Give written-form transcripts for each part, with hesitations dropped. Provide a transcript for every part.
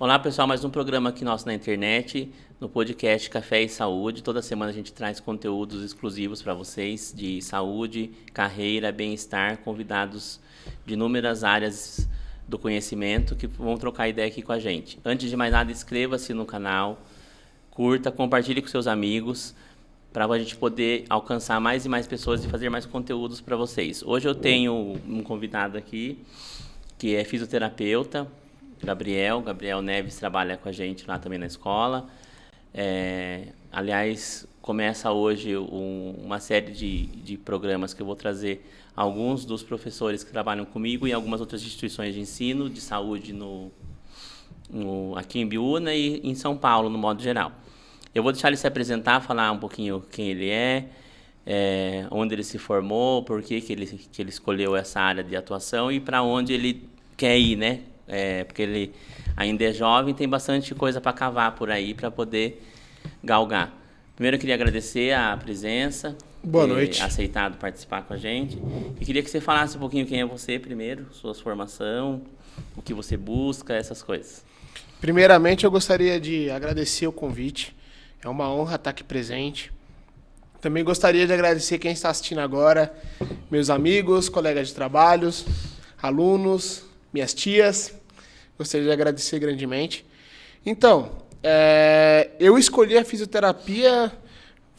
Olá, pessoal, mais um programa aqui nosso na internet, no podcast Café e Saúde. Toda semana a gente traz conteúdos exclusivos para vocês de saúde, carreira, bem-estar, convidados de inúmeras áreas do conhecimento que vão trocar ideia aqui com a gente. Antes de mais nada, inscreva-se no canal, curta, compartilhe com seus amigos, para a gente poder alcançar mais e mais pessoas e fazer mais conteúdos para vocês. Hoje eu tenho um convidado aqui, que é fisioterapeuta, Gabriel Neves, trabalha com a gente lá também na escola. Aliás, começa hoje uma série de programas que eu vou trazer alguns dos professores que trabalham comigo e algumas outras instituições de ensino, de saúde aqui em Biúna e em São Paulo, no modo geral. Eu vou deixar ele se apresentar, falar um pouquinho quem ele é, onde ele se formou, por que ele escolheu essa área de atuação e para onde ele quer ir, né? Porque ele ainda é jovem, tem bastante coisa para cavar por aí para poder galgar. Primeiro eu queria agradecer a presença, Boa noite. Aceitado participar com a gente. E queria que você falasse um pouquinho quem é você primeiro, sua formação, o que você busca, essas coisas. Primeiramente, eu gostaria de agradecer o convite. É uma honra estar aqui presente. Também gostaria de agradecer quem está assistindo agora, meus amigos, colegas de trabalhos, alunos, minhas tias. Gostaria de agradecer grandemente. Então, eu escolhi a fisioterapia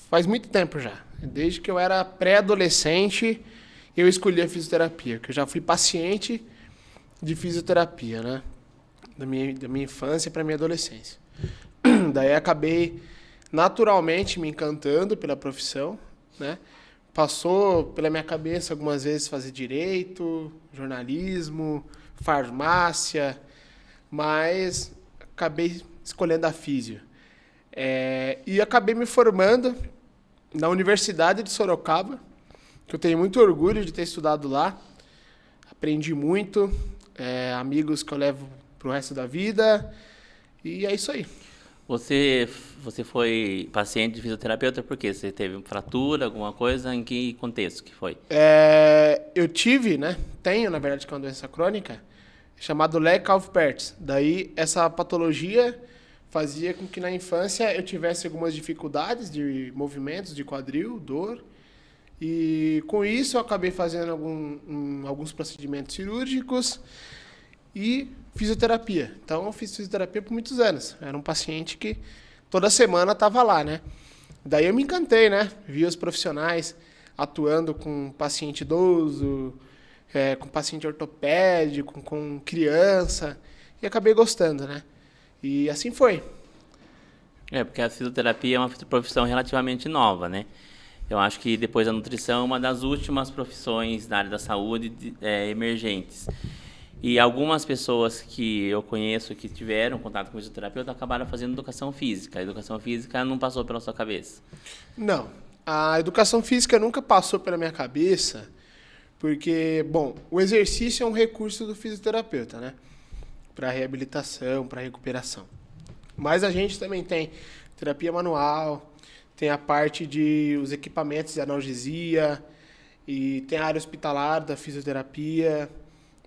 faz muito tempo já. Desde que eu era pré-adolescente, eu escolhi a fisioterapia, porque eu já fui paciente de fisioterapia, né? Da minha infância para minha adolescência. Daí acabei naturalmente me encantando pela profissão, né? Passou pela minha cabeça algumas vezes fazer direito, jornalismo, farmácia, mas acabei escolhendo a físio. E acabei me formando na Universidade de Sorocaba, que eu tenho muito orgulho de ter estudado lá. Aprendi muito, amigos que eu levo para o resto da vida, e é isso aí. Você foi paciente de fisioterapeuta por quê? Você teve fratura, alguma coisa? Em que contexto que foi? Eu tive, né? Tenho, na verdade, que é uma doença crônica, chamada Leg-Calf-Pertz. Daí, essa patologia fazia com que na infância eu tivesse algumas dificuldades de movimentos de quadril, dor. E com isso eu acabei fazendo alguns procedimentos cirúrgicos e fisioterapia. Então, eu fiz fisioterapia por muitos anos. Era um paciente que toda semana estava lá, né? Daí eu me encantei, né? Vi os profissionais atuando com paciente idoso, com paciente ortopédico, com criança, e acabei gostando, né? E assim foi. Porque a fisioterapia é uma profissão relativamente nova, né? Eu acho que depois da nutrição é uma das últimas profissões da área da saúde emergentes. E algumas pessoas que eu conheço que tiveram contato com fisioterapeuta acabaram fazendo educação física. A educação física não passou pela sua cabeça? Não. A educação física nunca passou pela minha cabeça, porque, bom, o exercício é um recurso do fisioterapeuta, né? Para reabilitação, para recuperação. Mas a gente também tem terapia manual, tem a parte de os equipamentos de analgesia, e tem a área hospitalar da fisioterapia,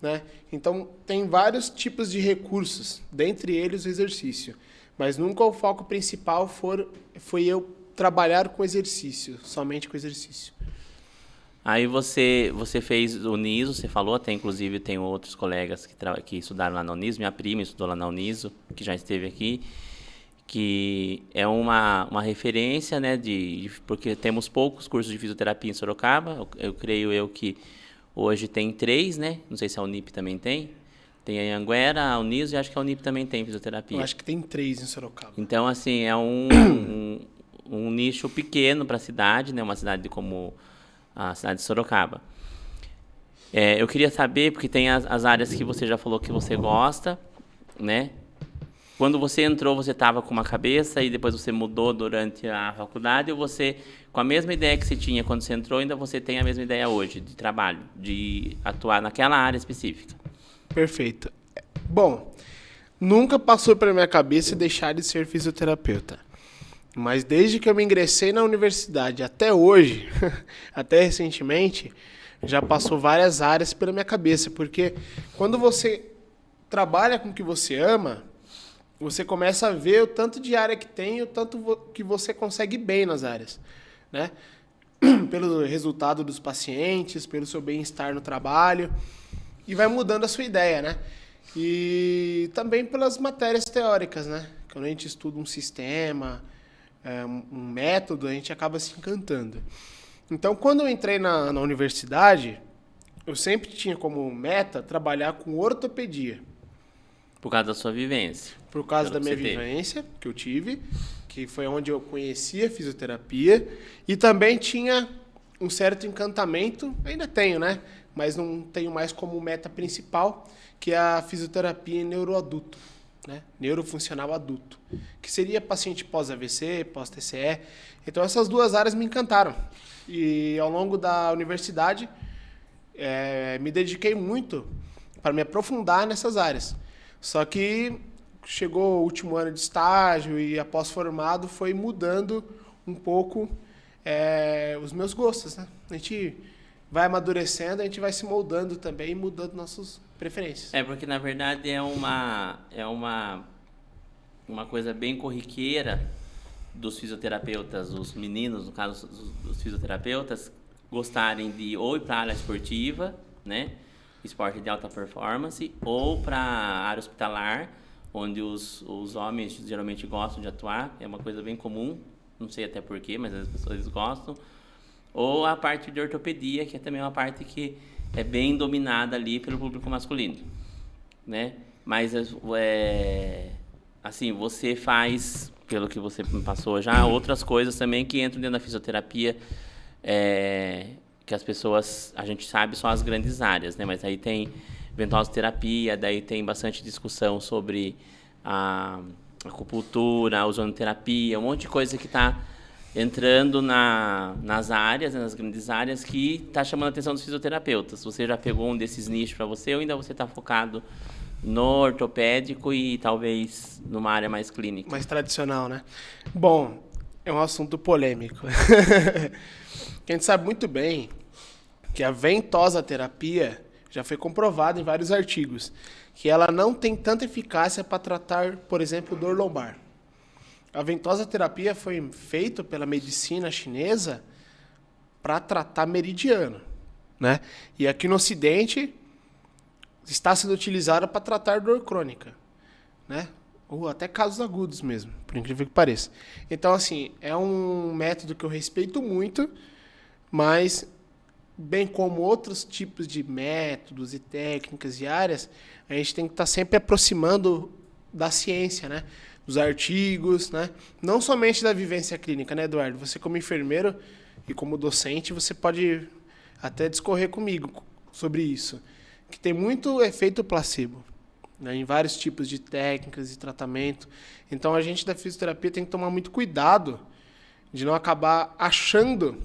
né? Então, tem vários tipos de recursos, dentre eles o exercício. Mas nunca o foco principal foi eu trabalhar com exercício, somente com exercício. Aí você fez o NISO, você falou, até inclusive tem outros colegas que estudaram lá na Uniso, minha prima estudou lá na Uniso, que já esteve aqui, que é uma referência, né, porque temos poucos cursos de fisioterapia em Sorocaba, eu creio que hoje tem 3, né? Não sei se a Unip também tem. Tem a Anhanguera, a Uniso e acho que a Unip também tem fisioterapia. Eu acho que tem 3 em Sorocaba. Então, assim, é um nicho pequeno para a cidade, né? Uma cidade como a cidade de Sorocaba. Eu queria saber, porque tem as áreas que você já falou que você gosta, né? Quando você entrou, você estava com uma cabeça e depois você mudou durante a faculdade, ou você, com a mesma ideia que você tinha quando você entrou, ainda você tem a mesma ideia hoje de trabalho, de atuar naquela área específica? Perfeito. Bom, nunca passou pela minha cabeça deixar de ser fisioterapeuta. Mas desde que eu me ingressei na universidade até hoje, até recentemente, já passou várias áreas pela minha cabeça. Porque quando você trabalha com o que você ama, você começa a ver o tanto de área que tem e o tanto que você consegue bem nas áreas, né? Pelo resultado dos pacientes, pelo seu bem-estar no trabalho, e vai mudando a sua ideia, né? E também pelas matérias teóricas, né? Quando a gente estuda um sistema, um método, a gente acaba se encantando. Então, quando eu entrei na universidade, eu sempre tinha como meta trabalhar com ortopedia. Por causa da sua vivência. Por causa da minha vivência que eu tive, que foi onde eu conheci a fisioterapia, e também tinha um certo encantamento, ainda tenho, né? Mas não tenho mais como meta principal, que é a fisioterapia em neuroadulto, né? Neurofuncional adulto, que seria paciente pós-AVC, pós-TCE. Então essas duas áreas me encantaram. E ao longo da universidade, me dediquei muito para me aprofundar nessas áreas. Só que chegou o último ano de estágio e após formado foi mudando um pouco os meus gostos, né? A gente vai amadurecendo, a gente vai se moldando também, mudando nossas preferências. Porque na verdade é uma coisa bem corriqueira dos fisioterapeutas, os meninos, no caso dos fisioterapeutas, gostarem de ou ir para a área esportiva, né? Esporte de alta performance, ou para a área hospitalar, onde os homens geralmente gostam de atuar, é uma coisa bem comum, não sei até porquê, mas as pessoas gostam. Ou a parte de ortopedia, que é também uma parte que é bem dominada ali pelo público masculino, né? Mas, assim, você faz, pelo que você me passou já, outras coisas também que entram dentro da fisioterapia, que as pessoas, a gente sabe, são as grandes áreas, né? Mas aí tem ventosoterapia, daí tem bastante discussão sobre a acupuntura, a ozonoterapia, um monte de coisa que está entrando nas áreas, nas grandes áreas, que está chamando a atenção dos fisioterapeutas. Você já pegou um desses nichos para você ou ainda você está focado no ortopédico e talvez numa área mais clínica? Mais tradicional, né? Bom, é um assunto polêmico. A gente sabe muito bem que a ventosoterapia já foi comprovada em vários artigos, que ela não tem tanta eficácia para tratar, por exemplo, dor lombar. A ventosoterapia foi feita pela medicina chinesa para tratar meridiano, né? E aqui no Ocidente está sendo utilizada para tratar dor crônica, né? Ou até casos agudos mesmo, por incrível que pareça. Então, assim, é um método que eu respeito muito, mas, bem como outros tipos de métodos e técnicas e áreas, a gente tem que estar sempre aproximando da ciência, né? Dos artigos, né? Não somente da vivência clínica, né, Eduardo? Você como enfermeiro e como docente, você pode até discorrer comigo sobre isso. Que tem muito efeito placebo, né, em vários tipos de técnicas e tratamento. Então a gente da fisioterapia tem que tomar muito cuidado de não acabar achando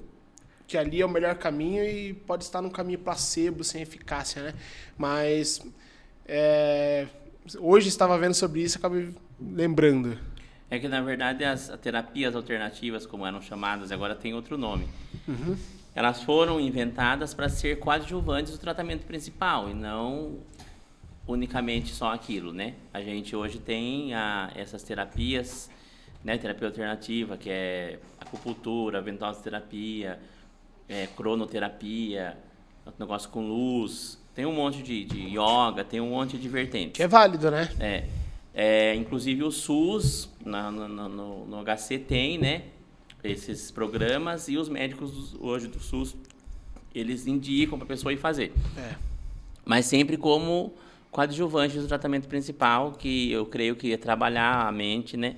que ali é o melhor caminho e pode estar num caminho placebo, sem eficácia, né? Mas hoje estava vendo sobre isso e acabei lembrando. É que, na verdade, as terapias alternativas, como eram chamadas, agora tem outro nome. Uhum. Elas foram inventadas para ser coadjuvantes do tratamento principal e não unicamente só aquilo, né? A gente hoje tem essas terapias, né? Terapia alternativa, que é acupuntura, ventosoterapia, cronoterapia, negócio com luz, tem um monte de yoga, tem um monte de vertentes. Que é válido, né? Inclusive o SUS, no HC tem, né, esses programas, e os médicos hoje do SUS, eles indicam para a pessoa ir fazer. Mas sempre como coadjuvante do tratamento principal, que eu creio que trabalhar a mente, né,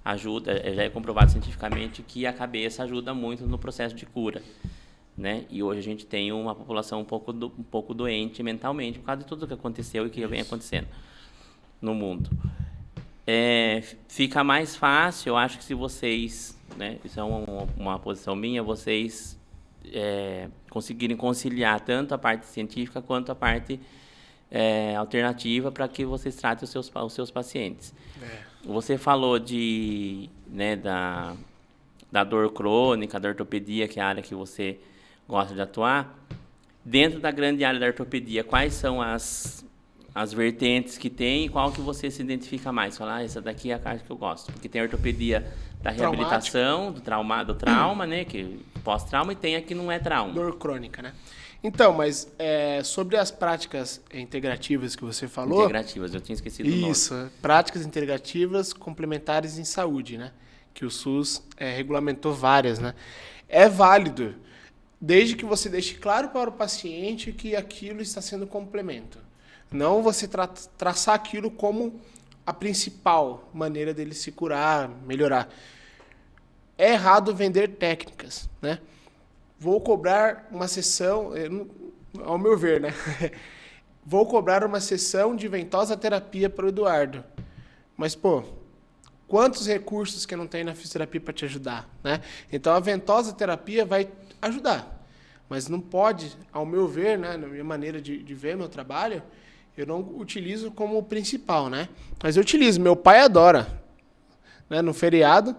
ajuda, já é comprovado cientificamente que a cabeça ajuda muito no processo de cura, né? E hoje a gente tem uma população um pouco doente mentalmente por causa de tudo que aconteceu e que vem acontecendo no mundo. Fica mais fácil, eu acho que se vocês, né, isso é uma posição minha, vocês conseguirem conciliar tanto a parte científica quanto a parte alternativa para que vocês tratem os seus pacientes. Você falou da dor crônica, da ortopedia, que é a área que você gosta de atuar. Dentro da grande área da ortopedia, quais são as vertentes que tem e qual que você se identifica mais. Fala, essa daqui é a parte que eu gosto. Porque tem a ortopedia da reabilitação, do trauma, né? Que pós-trauma, e tem a que não é trauma. Dor crônica, né? Então, mas sobre as práticas integrativas que você falou... Integrativas, eu tinha esquecido o nome. Isso, práticas integrativas complementares em saúde, né? Que o SUS regulamentou várias, né? É válido, desde que você deixe claro para o paciente que aquilo está sendo complemento. Não você traçar aquilo como a principal maneira dele se curar, melhorar. É errado vender técnicas, né? Vou cobrar uma sessão, ao meu ver, né? Vou cobrar uma sessão de ventosa terapia para o Eduardo. Mas, pô, quantos recursos que não tem na fisioterapia para te ajudar, né? Então, a ventosa terapia vai ajudar. Mas não pode, ao meu ver, né, na minha maneira de ver meu trabalho, eu não utilizo como principal, né? Mas eu utilizo. Meu pai adora. Né? No feriado,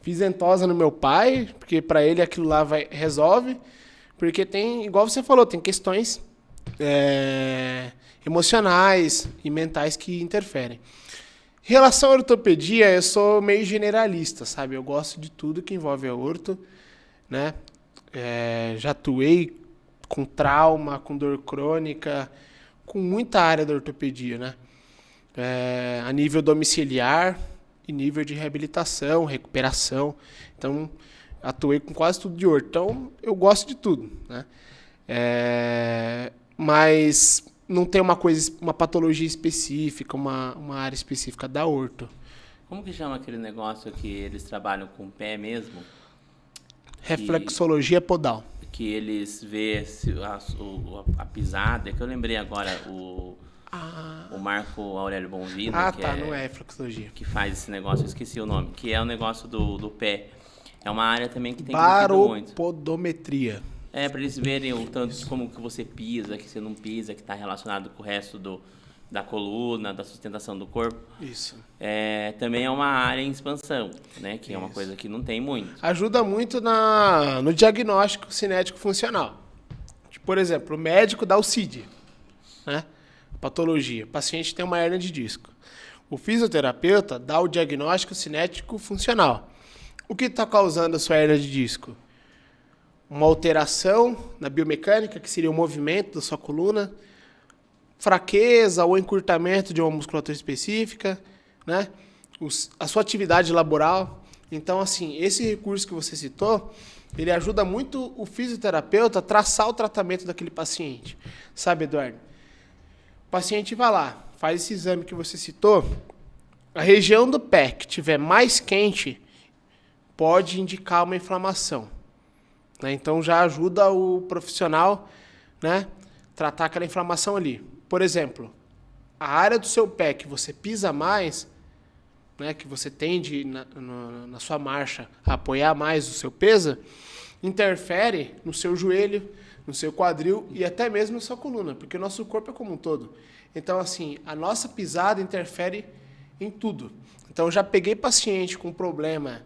fiz ventosa no meu pai, porque para ele aquilo lá resolve. Porque tem, igual você falou, tem questões emocionais e mentais que interferem. Em relação à ortopedia, eu sou meio generalista, sabe? Eu gosto de tudo que envolve a orto, né? Já atuei com trauma, com dor crônica, com muita área da ortopedia, né? A nível domiciliar e nível de reabilitação, recuperação. Então, atuei com quase tudo de orto. Então, eu gosto de tudo, né? Mas não tem uma patologia específica, uma área específica da orto. Como que chama aquele negócio que eles trabalham com o pé mesmo? Reflexologia podal. Que eles vê a pisada, que eu lembrei agora, o Marco Aurélio Bonvino, não é reflexologia. Que faz esse negócio, eu esqueci o nome, que é o negócio do pé. É uma área também que tem crescido muito. Baropodometria. Para eles verem o tanto como que você pisa, que você não pisa, que está relacionado com o resto da coluna, da sustentação do corpo. Isso. Também é uma área em expansão, né? Que é uma coisa que não tem muito. Ajuda muito no diagnóstico cinético funcional. Por exemplo, o médico dá o CID, né? Patologia. O paciente tem uma hérnia de disco. O fisioterapeuta dá o diagnóstico cinético funcional. O que está causando a sua hérnia de disco? Uma alteração na biomecânica, que seria o movimento da sua coluna, fraqueza ou encurtamento de uma musculatura específica, né? A sua atividade laboral. Então, assim, esse recurso que você citou, ele ajuda muito o fisioterapeuta a traçar o tratamento daquele paciente. Sabe, Eduardo? O paciente vai lá, faz esse exame que você citou, a região do pé que estiver mais quente pode indicar uma inflamação. Né? Então, já ajuda o profissional, né, tratar aquela inflamação ali. Por exemplo, a área do seu pé que você pisa mais, né, que você tende na sua marcha a apoiar mais o seu peso, interfere no seu joelho, no seu quadril e até mesmo na sua coluna, porque o nosso corpo é como um todo. Então, assim, a nossa pisada interfere em tudo. Então, eu já peguei paciente com problema,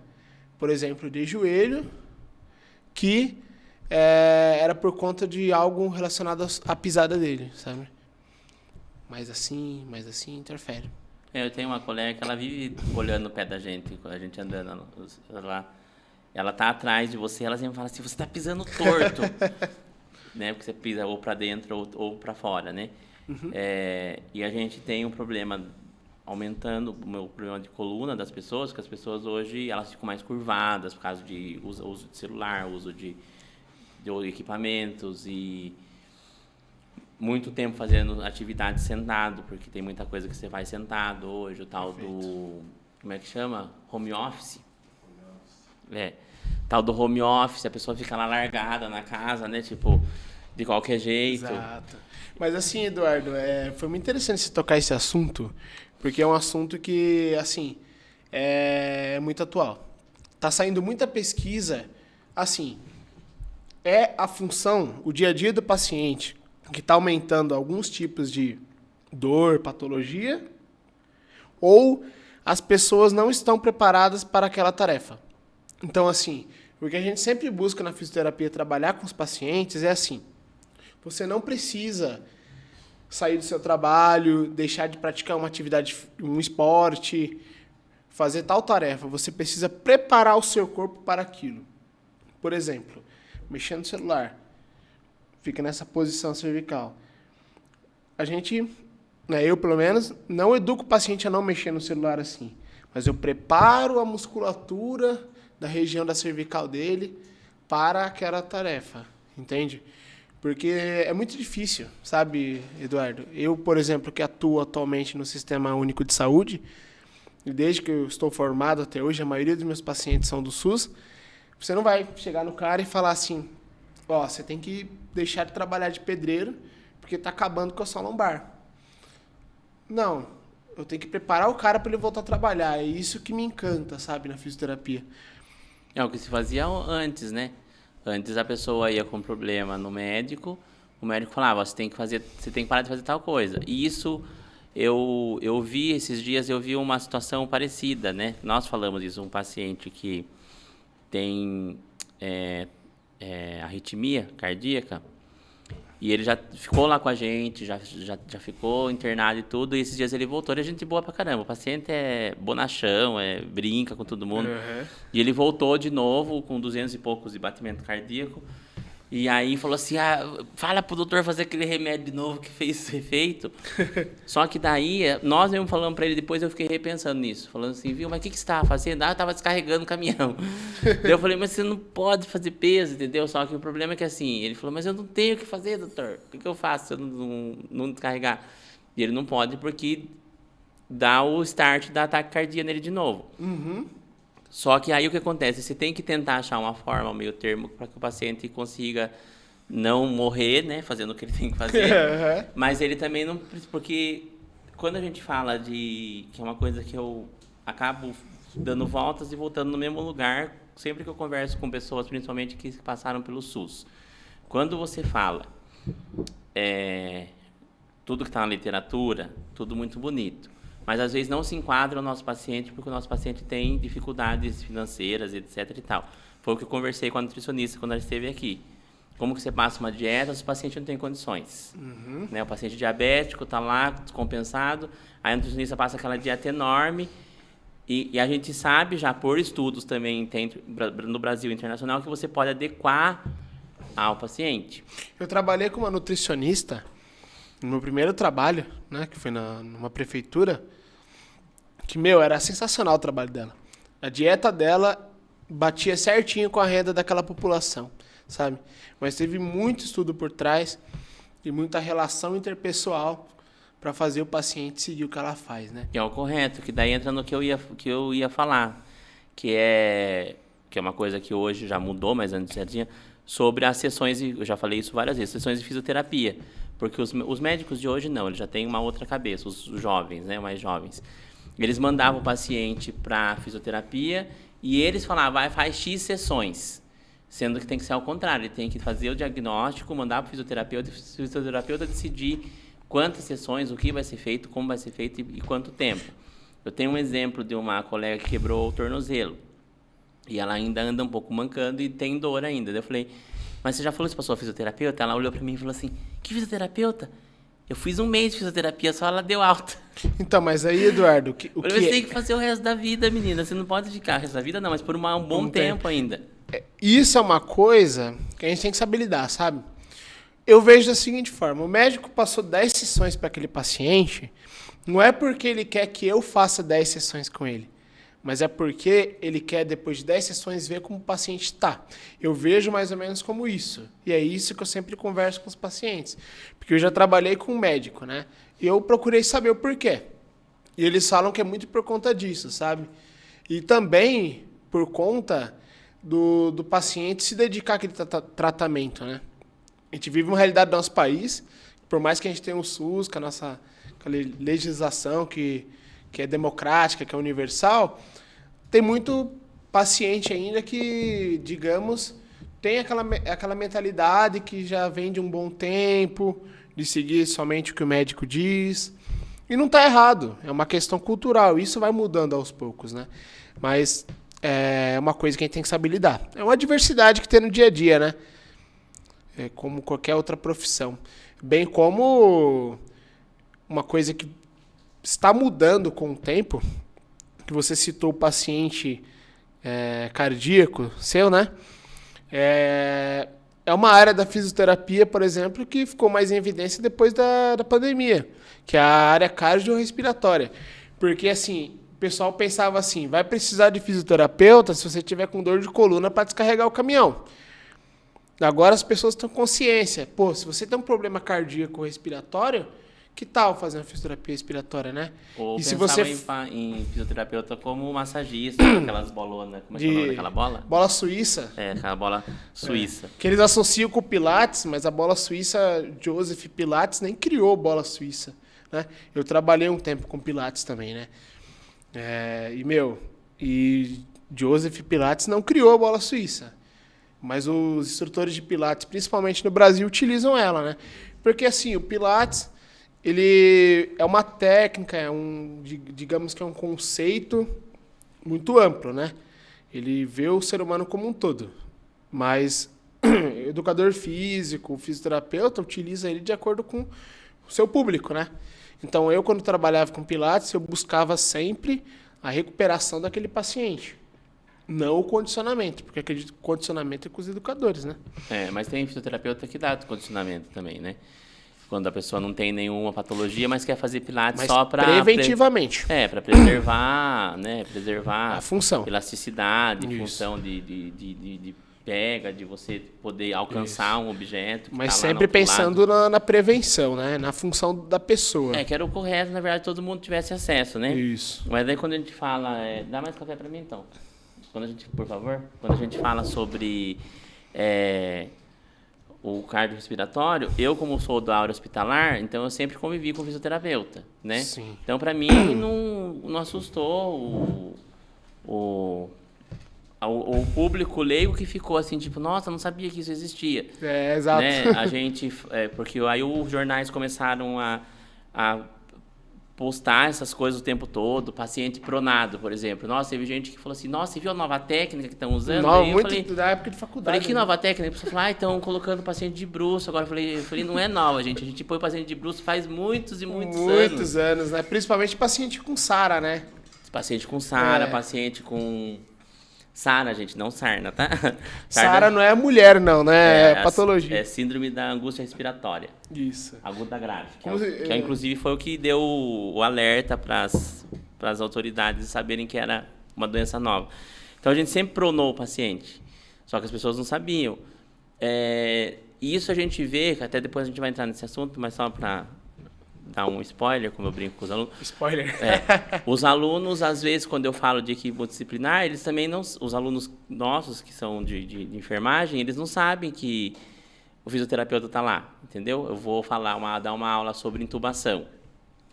por exemplo, de joelho, que era por conta de algo relacionado à pisada dele, sabe? Mas assim interfere. Eu tenho uma colega que ela vive olhando o pé da gente, quando a gente andando lá. Ela tá atrás de você, ela sempre fala assim, você tá pisando torto. Né? Porque você pisa ou para dentro ou para fora, né? Uhum. E a gente tem um problema aumentando o meu problema de coluna das pessoas, que as pessoas hoje elas ficam mais curvadas por causa de uso de celular, uso de equipamentos e muito tempo fazendo atividade sentado, porque tem muita coisa que você vai sentado hoje, o tal do... Como é que chama? Home office. Tal do home office, a pessoa fica lá largada na casa, né? Tipo, de qualquer jeito. Exato. Mas assim, Eduardo, foi muito interessante você tocar esse assunto, porque é um assunto que, assim, é muito atual. Tá saindo muita pesquisa, assim, a função, o dia a dia do paciente, que está aumentando alguns tipos de dor, patologia, ou as pessoas não estão preparadas para aquela tarefa. Então, assim, o que a gente sempre busca na fisioterapia trabalhar com os pacientes é assim, você não precisa sair do seu trabalho, deixar de praticar uma atividade, um esporte, fazer tal tarefa. Você precisa preparar o seu corpo para aquilo. Por exemplo, mexer no celular. Fica nessa posição cervical. A gente, eu pelo menos, não educo o paciente a não mexer no celular assim. Mas eu preparo a musculatura da região da cervical dele para aquela tarefa. Entende? Porque é muito difícil, sabe, Eduardo? Eu, por exemplo, que atuo atualmente no Sistema Único de Saúde, e desde que eu estou formado até hoje, a maioria dos meus pacientes são do SUS, você não vai chegar no cara e falar assim, você tem que deixar de trabalhar de pedreiro porque está acabando com a sua lombar. Não, eu tenho que preparar o cara para ele voltar a trabalhar. É isso que me encanta, sabe, na fisioterapia. É o que se fazia antes, né? Antes a pessoa ia com problema no médico, o médico falava, você tem que parar de fazer tal coisa. E isso eu vi esses dias, uma situação parecida, né? Nós falamos isso, um paciente que tem arritmia cardíaca, e ele já ficou lá com a gente, já ficou internado e tudo, e esses dias ele voltou, ele é gente boa pra caramba, o paciente é bonachão, brinca com todo mundo, e ele voltou de novo com 200 e poucos de batimento cardíaco, e aí falou assim, fala pro doutor fazer aquele remédio de novo que fez efeito. Só que daí, nós mesmo falamos pra ele, depois eu fiquei repensando nisso, falando assim, viu, mas o que você estava fazendo? Eu tava descarregando o caminhão. Daí eu falei, mas você não pode fazer peso, entendeu? Só que o problema é que assim, ele falou, mas eu não tenho o que fazer, doutor. O que eu faço se eu não descarregar? E ele não pode porque dá o start da ataque cardíaco nele de novo. Uhum. Só que aí o que acontece? Você tem que tentar achar uma forma, um meio termo, para que o paciente consiga não morrer, né? Fazendo o que ele tem que fazer. Mas ele também não... Porque quando a gente fala que é uma coisa que eu acabo dando voltas e voltando no mesmo lugar, sempre que eu converso com pessoas, principalmente que passaram pelo SUS. Quando você fala tudo que está na literatura, tudo muito bonito. Mas às vezes não se enquadra o nosso paciente porque o nosso paciente tem dificuldades financeiras, etc e tal. Foi o que eu conversei com a nutricionista quando ela esteve aqui. Como que você passa uma dieta se o paciente não tem condições? Uhum. Né? O paciente diabético está lá descompensado, aí a nutricionista passa aquela dieta enorme e a gente sabe já por estudos também no Brasil e internacional que você pode adequar ao paciente. Eu trabalhei com uma nutricionista no meu primeiro trabalho, né, que foi numa prefeitura, que, era sensacional o trabalho dela. A dieta dela batia certinho com a renda daquela população, sabe? Mas teve muito estudo por trás e muita relação interpessoal para fazer o paciente seguir o que ela faz, né? Que é o correto, que daí entra no que eu ia falar, que é uma coisa que hoje já mudou, mas antes já tinha, sobre as sessões, eu já falei isso várias vezes, sessões de fisioterapia. Porque os médicos de hoje não, eles já têm uma outra cabeça, os jovens, né, mais jovens. Eles mandavam o paciente para fisioterapia e eles falavam, faz X sessões. Sendo que tem que ser ao contrário, ele tem que fazer o diagnóstico, mandar para o fisioterapeuta decidir quantas sessões, o que vai ser feito, como vai ser feito e quanto tempo. Eu tenho um exemplo de uma colega que quebrou o tornozelo. E ela ainda anda um pouco mancando e tem dor ainda. Daí eu falei, mas você já falou isso para sua fisioterapeuta? Ela olhou para mim e falou assim, que fisioterapeuta? Eu fiz 1 mês de fisioterapia, só ela deu alta. Então, mas aí, Eduardo, você tem que fazer o resto da vida, menina. Você não pode ficar o resto da vida, não, mas por um bom tempo ainda. Isso é uma coisa que a gente tem que saber lidar, sabe? Eu vejo da seguinte forma, o médico passou 10 sessões para aquele paciente, não é porque ele quer que eu faça 10 sessões com ele, mas é porque ele quer, depois de 10 sessões, ver como o paciente está. Eu vejo mais ou menos como isso. E é isso que eu sempre converso com os pacientes. Porque eu já trabalhei com um médico, né? E eu procurei saber o porquê. E eles falam que é muito por conta disso, sabe? E também por conta do paciente se dedicar àquele tratamento, né? A gente vive uma realidade do nosso país, por mais que a gente tenha um SUS, com a nossa legislação que é democrática, que é universal, tem muito paciente ainda que, digamos, tem aquela mentalidade que já vem de um bom tempo, de seguir somente o que o médico diz. E não está errado, é uma questão cultural, isso vai mudando aos poucos, né? Mas é uma coisa que a gente tem que saber lidar. É uma diversidade que tem no dia a dia, né? É como qualquer outra profissão. Bem como uma coisa que está mudando com o tempo, que você citou o paciente cardíaco seu, né? É uma área da fisioterapia, por exemplo, que ficou mais em evidência depois da pandemia, que é a área cardiorrespiratória. Porque, assim, o pessoal pensava assim, vai precisar de fisioterapeuta se você tiver com dor de coluna para descarregar o caminhão. Agora as pessoas têm consciência. Pô, se você tem um problema cardíaco respiratório, que tal fazer uma fisioterapia respiratória, né? Ou e se pensava você em fisioterapeuta como massagista, aquelas bolonas, como é que é o nome daquela bola? Bola suíça. Aquela bola suíça. Que eles associam com o Pilates, mas a bola suíça, Joseph Pilates, nem criou bola suíça, né? Eu trabalhei um tempo com Pilates também, né? E Joseph Pilates não criou a bola suíça. Mas os instrutores de Pilates, principalmente no Brasil, utilizam ela, né? Porque, assim, o Pilates, ele é uma técnica, digamos que é um conceito muito amplo, né? Ele vê o ser humano como um todo. Mas o educador físico, o fisioterapeuta, utiliza ele de acordo com o seu público, né? Então, eu, quando trabalhava com Pilates, eu buscava sempre a recuperação daquele paciente. Não o condicionamento, porque acredito que o condicionamento é com os educadores, né? Mas tem fisioterapeuta que dá condicionamento também, né? Quando a pessoa não tem nenhuma patologia, mas quer fazer pilates só para... preventivamente. Para preservar, né? Preservar a função. Elasticidade, Isso. função de pega, de você poder alcançar um objeto. Que mas tá sempre lá no outro pensando na prevenção, né? Na função da pessoa. que era o correto, na verdade, todo mundo tivesse acesso, né? Isso. Mas aí quando a gente fala... dá mais café para mim, então. Por favor, quando a gente fala sobre o cardiorrespiratório, eu, como sou da área hospitalar, então eu sempre convivi com o fisioterapeuta, né? Sim. Então, para mim, não assustou o público leigo que ficou assim, tipo, nossa, não sabia que isso existia. Exato. Né? A gente, porque aí os jornais começaram a postar essas coisas o tempo todo, paciente pronado, por exemplo. Nossa, teve gente que falou assim, nossa, você viu a nova técnica que estão usando? Não, Aí eu muito falei, da época de faculdade. que nova técnica? A pessoa falou, estão colocando o paciente de bruço. Agora eu falei, não é nova, gente. A gente põe o paciente de bruço faz muitos e muitos anos. Muitos anos, né? Principalmente paciente com SARA, né? Paciente com SARA, paciente com... SARA, gente, não sarna, tá? SARA não é mulher, não, né? É patologia. É síndrome da angústia respiratória. Isso. Aguda grave. Que inclusive foi o que deu o alerta para as autoridades saberem que era uma doença nova. Então a gente sempre pronou o paciente, só que as pessoas não sabiam. E isso a gente vê, que até depois a gente vai entrar nesse assunto, mas só para dar um spoiler, como eu brinco com os alunos. Spoiler. Os alunos, às vezes, quando eu falo de equipe multidisciplinar, eles também não... Os alunos nossos, que são de enfermagem, eles não sabem que o fisioterapeuta está lá, entendeu? Eu vou dar uma aula sobre intubação.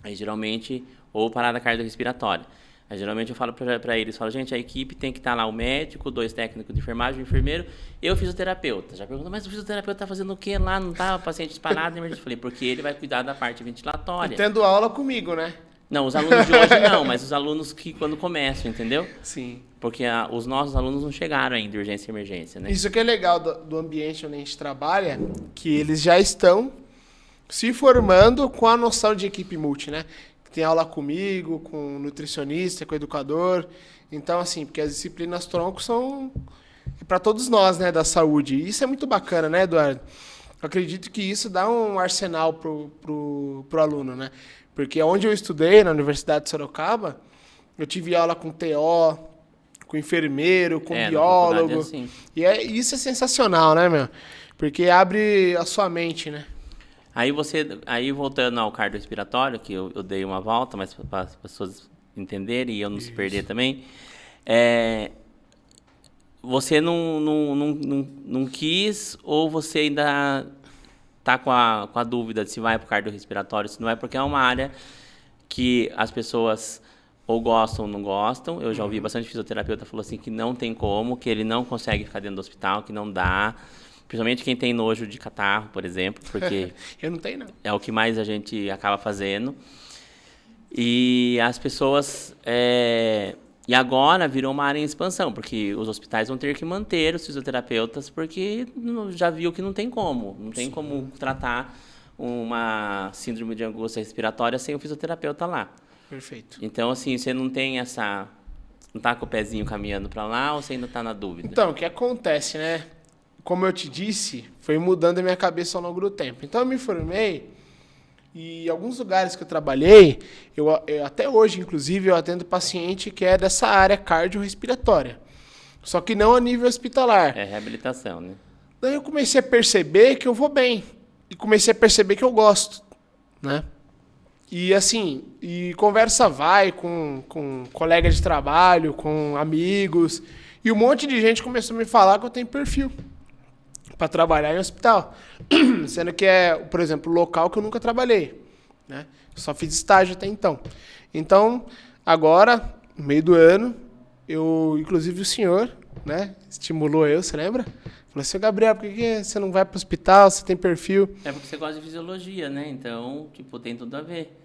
Aí, geralmente, ou parada cardiorrespiratória. Aí, geralmente, eu falo para eles, gente, a equipe tem que estar lá, o médico, 2 técnicos de enfermagem, o enfermeiro e o fisioterapeuta. Já perguntam, mas o fisioterapeuta está fazendo o quê lá? Não está o paciente disparado? Eu falei, porque ele vai cuidar da parte ventilatória. Tendo aula comigo, né? Não, os alunos de hoje não, mas os alunos que quando começam, entendeu? Sim. Porque os nossos alunos não chegaram ainda, urgência e emergência, né? Isso que é legal do ambiente onde a gente trabalha, que eles já estão se formando com a noção de equipe multi, né? Tem aula comigo, com nutricionista, com educador. Então, assim, porque as disciplinas tronco são para todos nós, né, da saúde. E isso é muito bacana, né, Eduardo? Eu acredito que isso dá um arsenal pro aluno, né? Porque onde eu estudei, na Universidade de Sorocaba, eu tive aula com TO, com enfermeiro, com biólogo. Assim. E isso é sensacional, né, meu? Porque abre a sua mente, né? Aí voltando ao cardiorrespiratório, que eu dei uma volta, mas para as pessoas entenderem e eu não se perder também, você não quis ou você ainda está com a dúvida de se vai para o cardiorrespiratório, se não vai, porque é uma área que as pessoas ou gostam ou não gostam. Eu já ouvi bastante fisioterapeuta falou assim que não tem como, que ele não consegue ficar dentro do hospital, que não dá. Principalmente quem tem nojo de catarro, por exemplo, porque eu não tenho, não. É o que mais a gente acaba fazendo. E as pessoas... E agora virou uma área em expansão, porque os hospitais vão ter que manter os fisioterapeutas, porque já viu que não tem como. Não tem como tratar uma síndrome de angústia respiratória sem o fisioterapeuta lá. Perfeito. Então, assim, você não tem essa... Não tá com o pezinho caminhando para lá ou você ainda tá na dúvida? Então, o que acontece, né? Como eu te disse, foi mudando a minha cabeça ao longo do tempo. Então, eu me formei e alguns lugares que eu trabalhei, eu até hoje, inclusive, eu atendo paciente que é dessa área cardiorrespiratória. Só que não a nível hospitalar. É reabilitação, né? Daí eu comecei a perceber que eu vou bem. E comecei a perceber que eu gosto, né? E assim, e conversa vai com colegas de trabalho, com amigos. E um monte de gente começou a me falar que eu tenho perfil para trabalhar em hospital. Sendo que é, por exemplo, local que eu nunca trabalhei, né? Só fiz estágio até então. Então, agora, no meio do ano, inclusive o senhor, né, estimulou eu, você lembra? Falou assim, Gabriel, por que você não vai para o hospital, você tem perfil? É porque você gosta de fisiologia, né? Então, tipo, tem tudo a ver.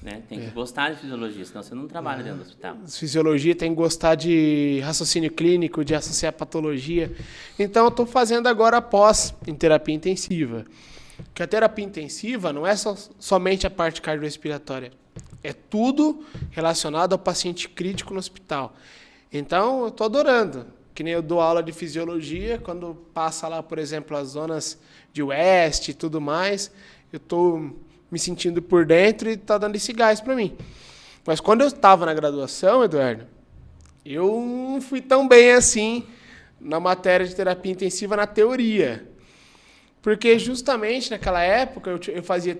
Né? Tem que gostar de fisiologia, senão você não trabalha dentro do hospital. Fisiologia tem que gostar de raciocínio clínico, de associar patologia. Então, eu estou fazendo agora pós em terapia intensiva. Porque a terapia intensiva não é somente a parte cardiorrespiratória. É tudo relacionado ao paciente crítico no hospital. Então, eu estou adorando. Que nem eu dou aula de fisiologia, quando passa lá, por exemplo, as zonas de West e tudo mais, eu estou me sentindo por dentro e está dando esse gás para mim. Mas quando eu estava na graduação, Eduardo, eu não fui tão bem assim na matéria de terapia intensiva na teoria. Porque justamente naquela época eu fazia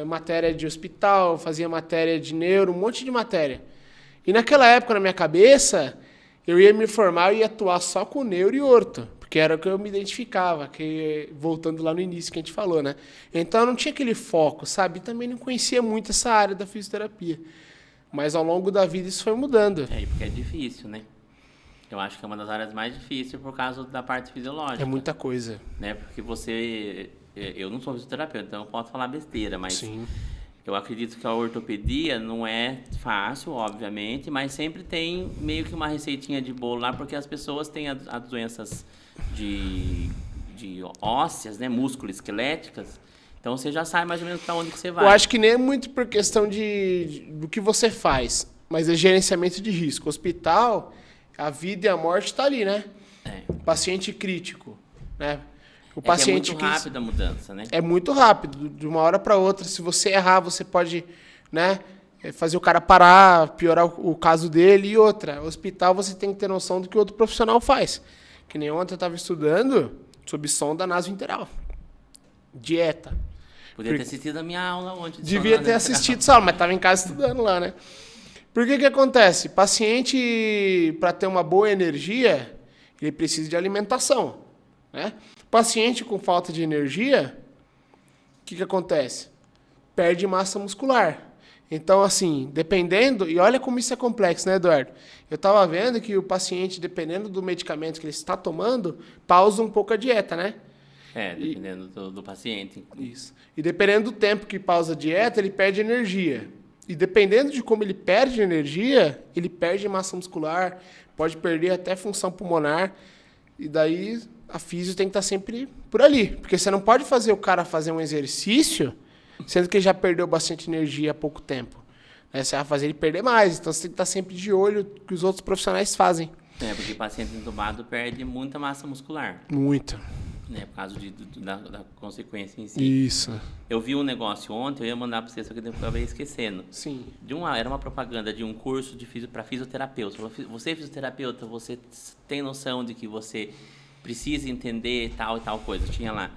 matéria de hospital, fazia matéria de neuro, um monte de matéria. E naquela época, na minha cabeça, eu ia me formar e ia atuar só com neuro e orto, porque era o que eu me identificava, voltando lá no início que a gente falou, né? Então eu não tinha aquele foco, sabe? E também não conhecia muito essa área da fisioterapia. Mas ao longo da vida isso foi mudando. É, porque é difícil, né? Eu acho que é uma das áreas mais difíceis por causa da parte fisiológica. É muita coisa. Né? Porque eu não sou fisioterapeuta, então eu posso falar besteira, mas Sim. Eu acredito que a ortopedia não é fácil, obviamente, mas sempre tem meio que uma receitinha de bolo lá, porque as pessoas têm as doenças de ósseas, né, músculo-esqueléticas. Então você já sabe mais ou menos para onde que você vai. Eu acho que nem é muito por questão do que você faz, mas é gerenciamento de risco. Hospital, a vida e a morte está ali, né? É. Paciente crítico, né? O É paciente que é muito rápido a mudança, né? É muito rápido, de uma hora para outra. Se você errar, você pode, né, fazer o cara parar, piorar o caso dele. E outra, hospital você tem que ter noção do que o outro profissional faz. Que nem ontem eu estava estudando sobre sonda nasointeral. Dieta. Podia ter assistido a minha aula ontem. Devia ter assistido essa aula, mas estava em casa estudando lá, né? Por que acontece? Paciente, para ter uma boa energia, ele precisa de alimentação, né? Paciente com falta de energia, o que acontece? Perde massa muscular. Então, assim, dependendo... E olha como isso é complexo, né, Eduardo? Eu estava vendo que o paciente, dependendo do medicamento que ele está tomando, pausa um pouco a dieta, né? É, dependendo do paciente. Isso. E dependendo do tempo que pausa a dieta, ele perde energia. E dependendo de como ele perde energia, ele perde massa muscular, pode perder até função pulmonar. E daí a físio tem que estar sempre por ali. Porque você não pode fazer o cara fazer um exercício, sendo que ele já perdeu bastante energia há pouco tempo. Você vai fazer ele perder mais. Então você tem que estar sempre de olho no que os outros profissionais fazem. É, porque o paciente entubado perde muita massa muscular. Muita. Né, por causa da consequência em si. Isso. Eu vi um negócio ontem, eu ia mandar para você, só que eu acabei esquecendo. Sim. Era uma propaganda de um curso para fisioterapeuta. Você, fisioterapeuta, você tem noção de que você precisa entender tal e tal coisa. Tinha lá.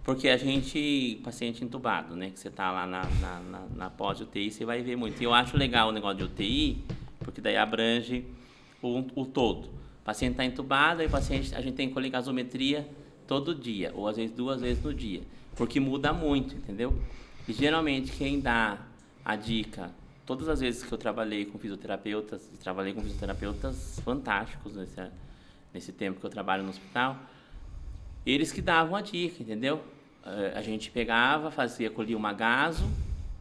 Porque a gente, paciente entubado, né? Que você tá lá na pós-UTI, você vai ver muito. E eu acho legal o negócio de UTI, porque daí abrange o todo. O paciente está entubado, aí a gente tem coligasometria todo dia, ou às vezes 2 vezes no dia. Porque muda muito, entendeu? E geralmente quem dá a dica, todas as vezes que eu trabalhei com fisioterapeutas fantásticos nesse tempo que eu trabalho no hospital, eles que davam a dica, entendeu? A gente pegava, colhia uma gaso,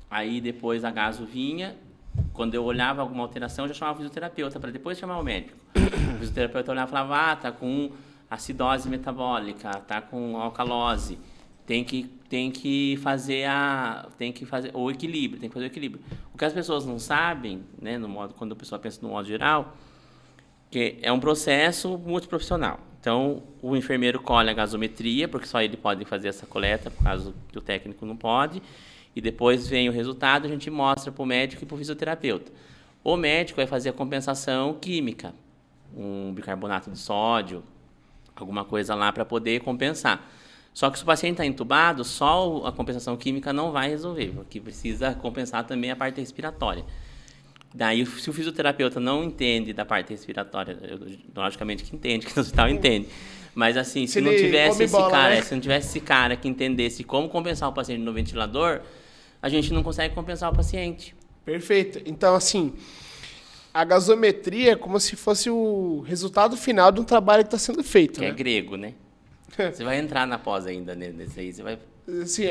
aí depois a gaso vinha, quando eu olhava alguma alteração, eu já chamava o fisioterapeuta, para depois chamar o médico. O fisioterapeuta olhava e falava, tá com acidose metabólica, tá com alcalose, tem que fazer o equilíbrio, tem que fazer o equilíbrio. O que as pessoas não sabem, né, quando a pessoa pensa no modo geral, que é um processo multiprofissional. Então, o enfermeiro colhe a gasometria, porque só ele pode fazer essa coleta, por causa que o técnico não pode, e depois vem o resultado, a gente mostra para o médico e para o fisioterapeuta. O médico vai fazer a compensação química, um bicarbonato de sódio, alguma coisa lá para poder compensar. Só que se o paciente está entubado, só a compensação química não vai resolver, porque precisa compensar também a parte respiratória. Daí, se o fisioterapeuta não entende da parte respiratória, logicamente que entende, que no hospital entende, mas assim, se não tivesse esse cara que entendesse como compensar o paciente no ventilador, a gente não consegue compensar o paciente. Perfeito. Então, assim, a gasometria é como se fosse o resultado final de um trabalho que está sendo feito. Que é grego, né? Você vai entrar na pós ainda nesse aí, você vai... Sim,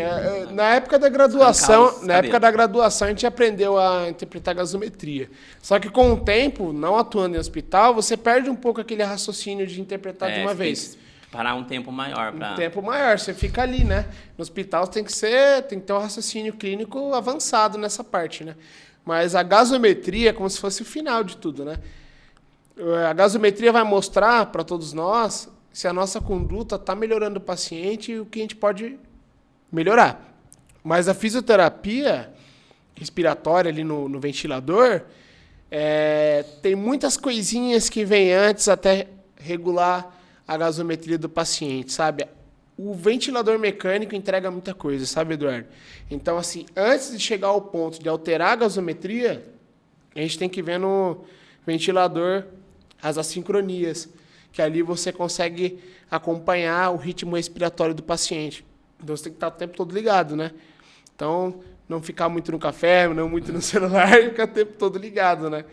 na época da graduação, a gente aprendeu a interpretar gasometria. Só que com o tempo, não atuando em hospital, você perde um pouco aquele raciocínio de interpretar de uma vez. Tem que parar um tempo maior. Um tempo maior, você fica ali, né? No hospital tem que ter um raciocínio clínico avançado nessa parte, né? Mas a gasometria é como se fosse o final de tudo, né? A gasometria vai mostrar para todos nós se a nossa conduta está melhorando o paciente e o que a gente pode melhorar. Mas a fisioterapia respiratória ali no ventilador, tem muitas coisinhas que vêm antes até regular a gasometria do paciente, sabe? O ventilador mecânico entrega muita coisa, sabe, Eduardo? Então, assim, antes de chegar ao ponto de alterar a gasometria, a gente tem que ver no ventilador as assincronias, que ali você consegue acompanhar o ritmo respiratório do paciente. Então, você tem que estar o tempo todo ligado, né? Então, não ficar muito no café, não muito no celular, e ficar o tempo todo ligado, né?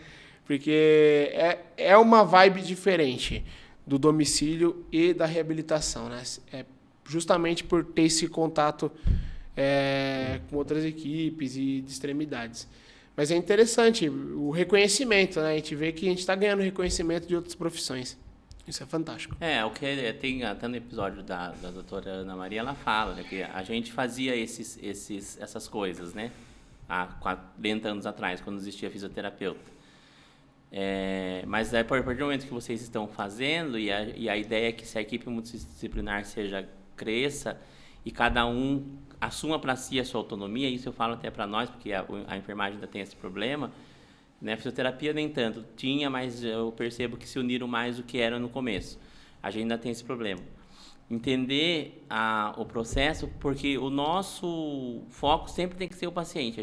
Porque é uma vibe diferente do domicílio e da reabilitação, né? Justamente por ter esse contato com outras equipes e de extremidades. Mas é interessante o reconhecimento, né? A gente vê que a gente está ganhando reconhecimento de outras profissões. Isso é fantástico. O que tem até no episódio da doutora Ana Maria, ela fala, né, que a gente fazia essas coisas, né, há 40 anos atrás, quando existia fisioterapeuta. Mas a partir do momento que vocês estão fazendo, e a ideia é que se a equipe multidisciplinar cresça e cada um assuma para si a sua autonomia, isso eu falo até para nós, porque a enfermagem ainda tem esse problema, né? A fisioterapia nem tanto tinha, mas eu percebo que se uniram mais do que era no começo. A gente ainda tem esse problema. Entender o processo, porque o nosso foco sempre tem que ser o paciente.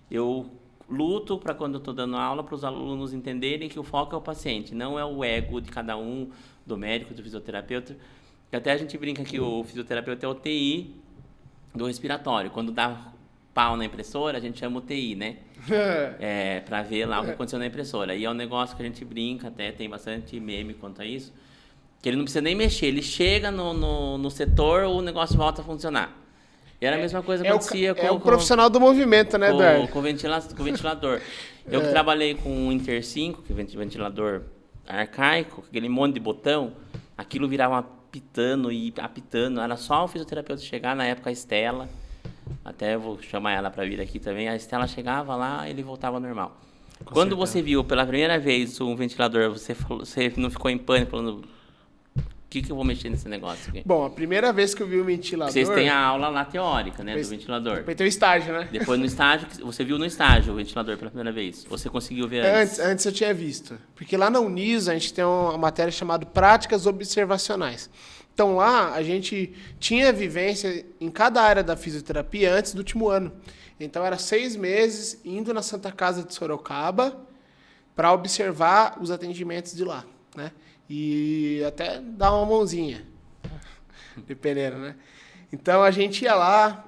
Eu luto para, quando eu estou dando aula, para os alunos entenderem que o foco é o paciente, não é o ego de cada um, do médico, do fisioterapeuta. Até a gente brinca que o fisioterapeuta é o TI do respiratório. Quando dá pau na impressora, a gente chama o TI, né? Para ver lá o que aconteceu na impressora. E é um negócio que a gente brinca, até tem bastante meme quanto a isso, que ele não precisa nem mexer, ele chega no setor, o negócio volta a funcionar. E era a mesma coisa que acontecia com o profissional do movimento, né, Eduardo? Com o ventilador. Eu que trabalhei com o Inter 5, que é ventilador arcaico, aquele monte de botão, aquilo virava apitando e apitando. Era só o fisioterapeuta chegar, na época a Estela, até vou chamar ela para vir aqui também, a Estela chegava lá, ele voltava ao normal. Quando você viu pela primeira vez um ventilador, você não ficou em pânico falando, o que eu vou mexer nesse negócio aqui? Bom, a primeira vez que eu vi o ventilador... Vocês têm a aula lá teórica, né, do ventilador. Depois tem o estágio, né? Depois no estágio, você viu no estágio o ventilador pela primeira vez? Você conseguiu ver antes? Antes eu tinha visto. Porque lá na Uniso a gente tem uma matéria chamada Práticas Observacionais. Então lá a gente tinha vivência em cada área da fisioterapia antes do último ano. Então era 6 meses indo na Santa Casa de Sorocaba para observar os atendimentos de lá, né? E até dar uma mãozinha, dependendo, né? Então a gente ia lá,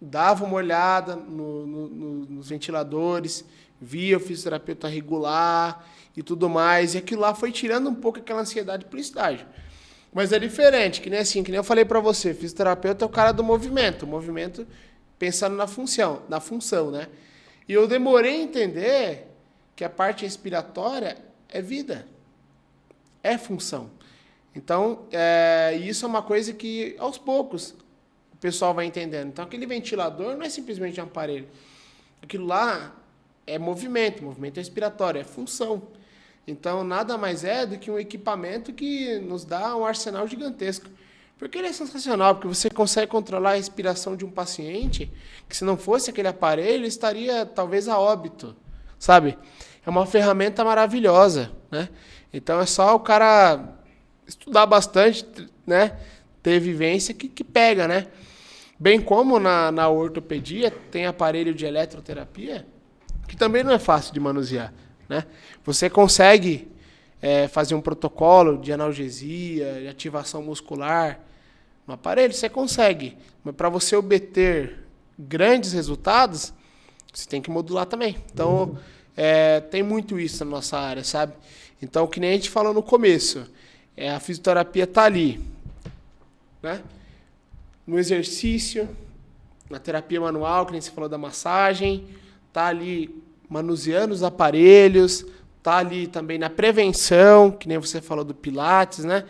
dava uma olhada nos ventiladores, via o fisioterapeuta regular e tudo mais, e aquilo lá foi tirando um pouco aquela ansiedade para o estágio. Mas é diferente, que nem eu falei para você, fisioterapeuta é o cara do movimento, pensando na função, né? E eu demorei a entender que a parte respiratória é vida, é função. Então, isso é uma coisa que, aos poucos, o pessoal vai entendendo. Então, aquele ventilador não é simplesmente um aparelho. Aquilo lá é movimento respiratório, é função. Então, nada mais é do que um equipamento que nos dá um arsenal gigantesco. Porque ele é sensacional, porque você consegue controlar a respiração de um paciente que, se não fosse aquele aparelho, estaria talvez a óbito, sabe? É uma ferramenta maravilhosa, né? Então, é só o cara estudar bastante, né? Ter vivência que pega, né? Bem como na ortopedia tem aparelho de eletroterapia, que também não é fácil de manusear, né? Você consegue fazer um protocolo de analgesia, de ativação muscular no aparelho, você consegue. Mas para você obter grandes resultados, você tem que modular também. Então, tem muito isso na nossa área, sabe? Então, que nem a gente falou no começo, a fisioterapia está ali, né? No exercício, na terapia manual, que nem você falou da massagem, está ali manuseando os aparelhos, está ali também na prevenção, que nem você falou do Pilates, né?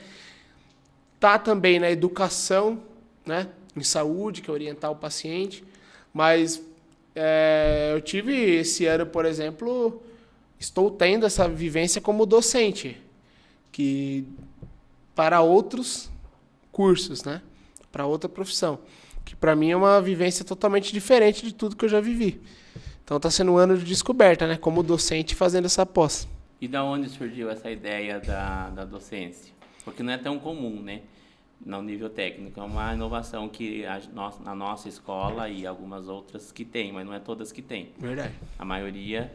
Está também na educação, né? Em saúde, que é orientar o paciente. Mas eu tive esse ano, por exemplo, estou tendo essa vivência como docente, que para outros cursos, né? Para outra profissão, que para mim é uma vivência totalmente diferente de tudo que eu já vivi. Então está sendo um ano de descoberta, né? Como docente fazendo essa pós. E da onde surgiu essa ideia da docência? Porque não é tão comum, né? No nível técnico. É uma inovação que na nossa escola e algumas outras que tem, mas não é todas que tem. Verdade. A maioria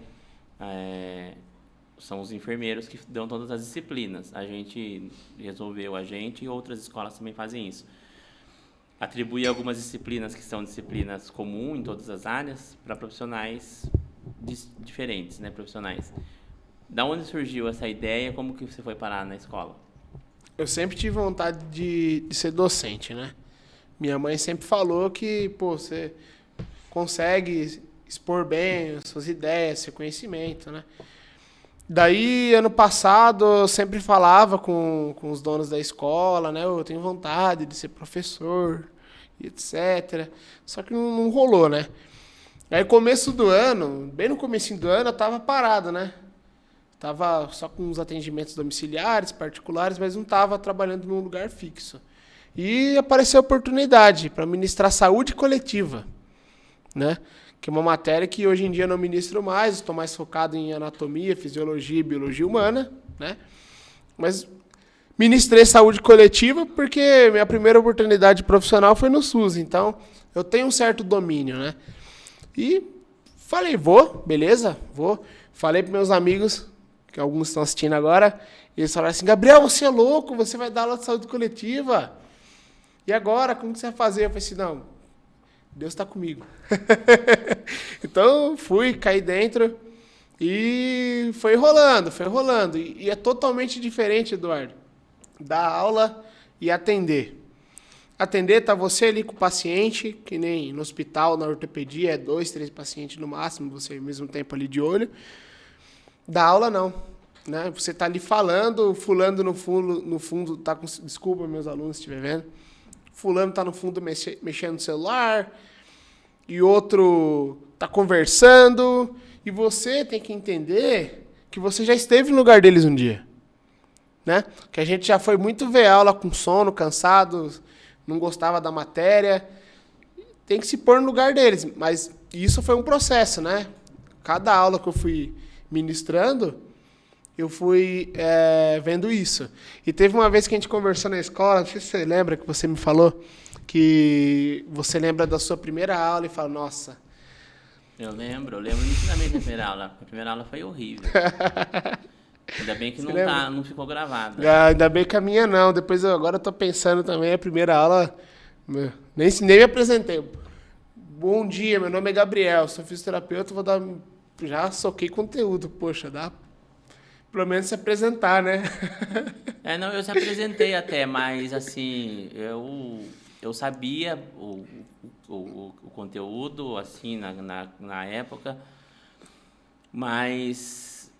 são os enfermeiros que dão todas as disciplinas. A gente resolveu, e outras escolas também fazem isso. Atribui algumas disciplinas que são disciplinas comuns em todas as áreas para profissionais diferentes, né? Profissionais. Da onde surgiu essa ideia? Como que você foi parar na escola? Eu sempre tive vontade de ser docente, né? Minha mãe sempre falou que, pô, você consegue expor bem as suas ideias, seu conhecimento, né? Daí, ano passado, eu sempre falava com os donos da escola, né? Eu tenho vontade de ser professor, etc. Só que não rolou, né? Aí, começo do ano, bem no comecinho do ano, eu tava parado, né? Tava só com uns atendimentos domiciliares, particulares, mas não tava trabalhando num lugar fixo. E apareceu a oportunidade para ministrar saúde coletiva, né? Que é uma matéria que hoje em dia eu não ministro mais, estou mais focado em anatomia, fisiologia e biologia humana, né? Mas ministrei saúde coletiva porque minha primeira oportunidade profissional foi no SUS, então eu tenho um certo domínio, né? E falei, beleza, vou. Falei para meus amigos, que alguns estão assistindo agora, e eles falaram assim, Gabriel, você é louco, você vai dar aula de saúde coletiva. E agora, como que você vai fazer? Eu falei assim, não, Deus está comigo. Então, caí dentro e foi rolando. E é totalmente diferente, Eduardo, dar aula e atender. Atender, tá você ali com o paciente, que nem no hospital, na ortopedia, 2, 3 pacientes no máximo, você ao mesmo tempo ali de olho. Da aula, não. Né? Você tá ali falando, fulano no fundo tá com... Desculpa, meus alunos, se estiver vendo. Fulano tá no fundo mexendo no celular, e outro tá conversando, e você tem que entender que você já esteve no lugar deles um dia. Né? Que a gente já foi muito ver aula com sono, cansado, não gostava da matéria. Tem que se pôr no lugar deles. Mas isso foi um processo, né? Cada aula que eu fui ministrando, eu fui vendo isso. E teve uma vez que a gente conversou na escola, não sei se você lembra, que você me falou, que você lembra da sua primeira aula e fala, nossa... Eu lembro nitidamente da primeira aula. A primeira aula foi horrível. Ainda bem que não ficou gravada. Ainda bem que a minha não. Agora eu tô pensando também, a primeira aula, nem me apresentei. Bom dia, meu nome é Gabriel, sou fisioterapeuta, já soquei conteúdo. Poxa, dá pelo menos se apresentar, né? Não, eu se apresentei até, mas assim, eu sabia o conteúdo, assim, na época, mas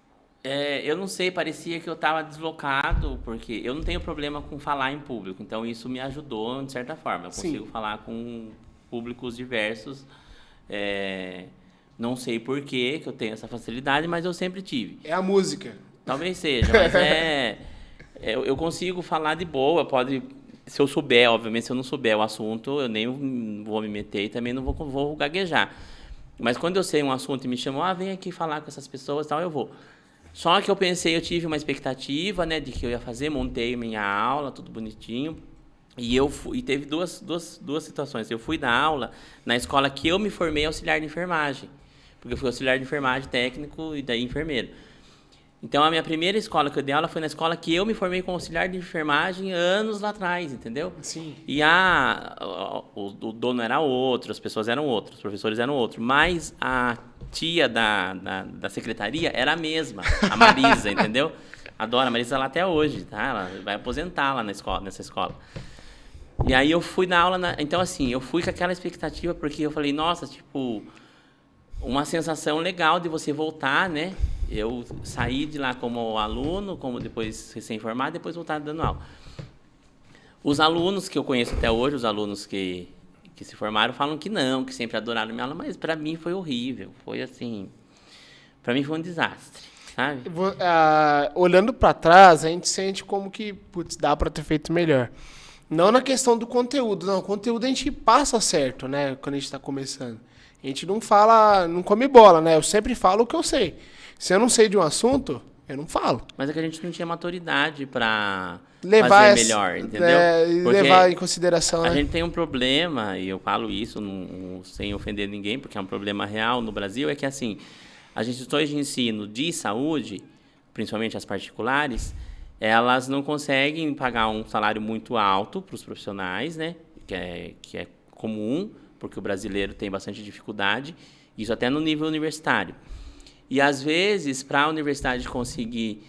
Eu não sei, parecia que eu estava deslocado, porque eu não tenho problema com falar em público, então isso me ajudou de certa forma. Eu consigo Sim. falar com públicos diversos. Não sei por que eu tenho essa facilidade, mas eu sempre tive. É a música. Talvez seja, mas eu consigo falar de boa, pode. Se eu souber, obviamente, se eu não souber o assunto, eu nem vou me meter e também não vou gaguejar. Mas quando eu sei um assunto e me chamam, vem aqui falar com essas pessoas e tal, eu vou. Só que eu tive uma expectativa, né, de que eu ia fazer, montei minha aula, tudo bonitinho. E teve duas situações. Eu fui dar aula na escola que eu me formei auxiliar de enfermagem. Porque eu fui auxiliar de enfermagem técnico e daí enfermeiro. Então, a minha primeira escola que eu dei aula foi na escola que eu me formei como auxiliar de enfermagem anos lá atrás, entendeu? Sim. E o dono era outro, as pessoas eram outras, os professores eram outros, mas a tia da secretaria era a mesma, a Marisa, entendeu? Adoro, a Marisa lá até hoje, tá? Ela vai aposentar lá nessa escola. E aí eu fui na aula, então assim, eu fui com aquela expectativa, porque eu falei, nossa, tipo, uma sensação legal de você voltar, né? Eu saí de lá como aluno, como depois recém-formado, depois voltar dando aula. Os alunos que eu conheço até hoje, os alunos que se formaram, falam que não, que sempre adoraram minha aula, mas para mim foi horrível, foi assim, para mim foi um desastre, sabe? Olhando para trás, a gente sente como que, putz, dá para ter feito melhor. Não na questão do conteúdo, não, o conteúdo a gente passa certo, né, quando a gente está começando. A gente não fala, não come bola, né, eu sempre falo o que eu sei. Se eu não sei de um assunto, eu não falo. Mas é que a gente não tinha maturidade para Levar fazer melhor, entendeu? levar em consideração, né? A gente tem um problema, e eu falo isso sem ofender ninguém, porque é um problema real no Brasil, é que assim, as instituições de ensino de saúde, principalmente as particulares, elas não conseguem pagar um salário muito alto para os profissionais, né? Que é comum, porque o brasileiro tem bastante dificuldade, isso até no nível universitário. E, às vezes, para a universidade conseguir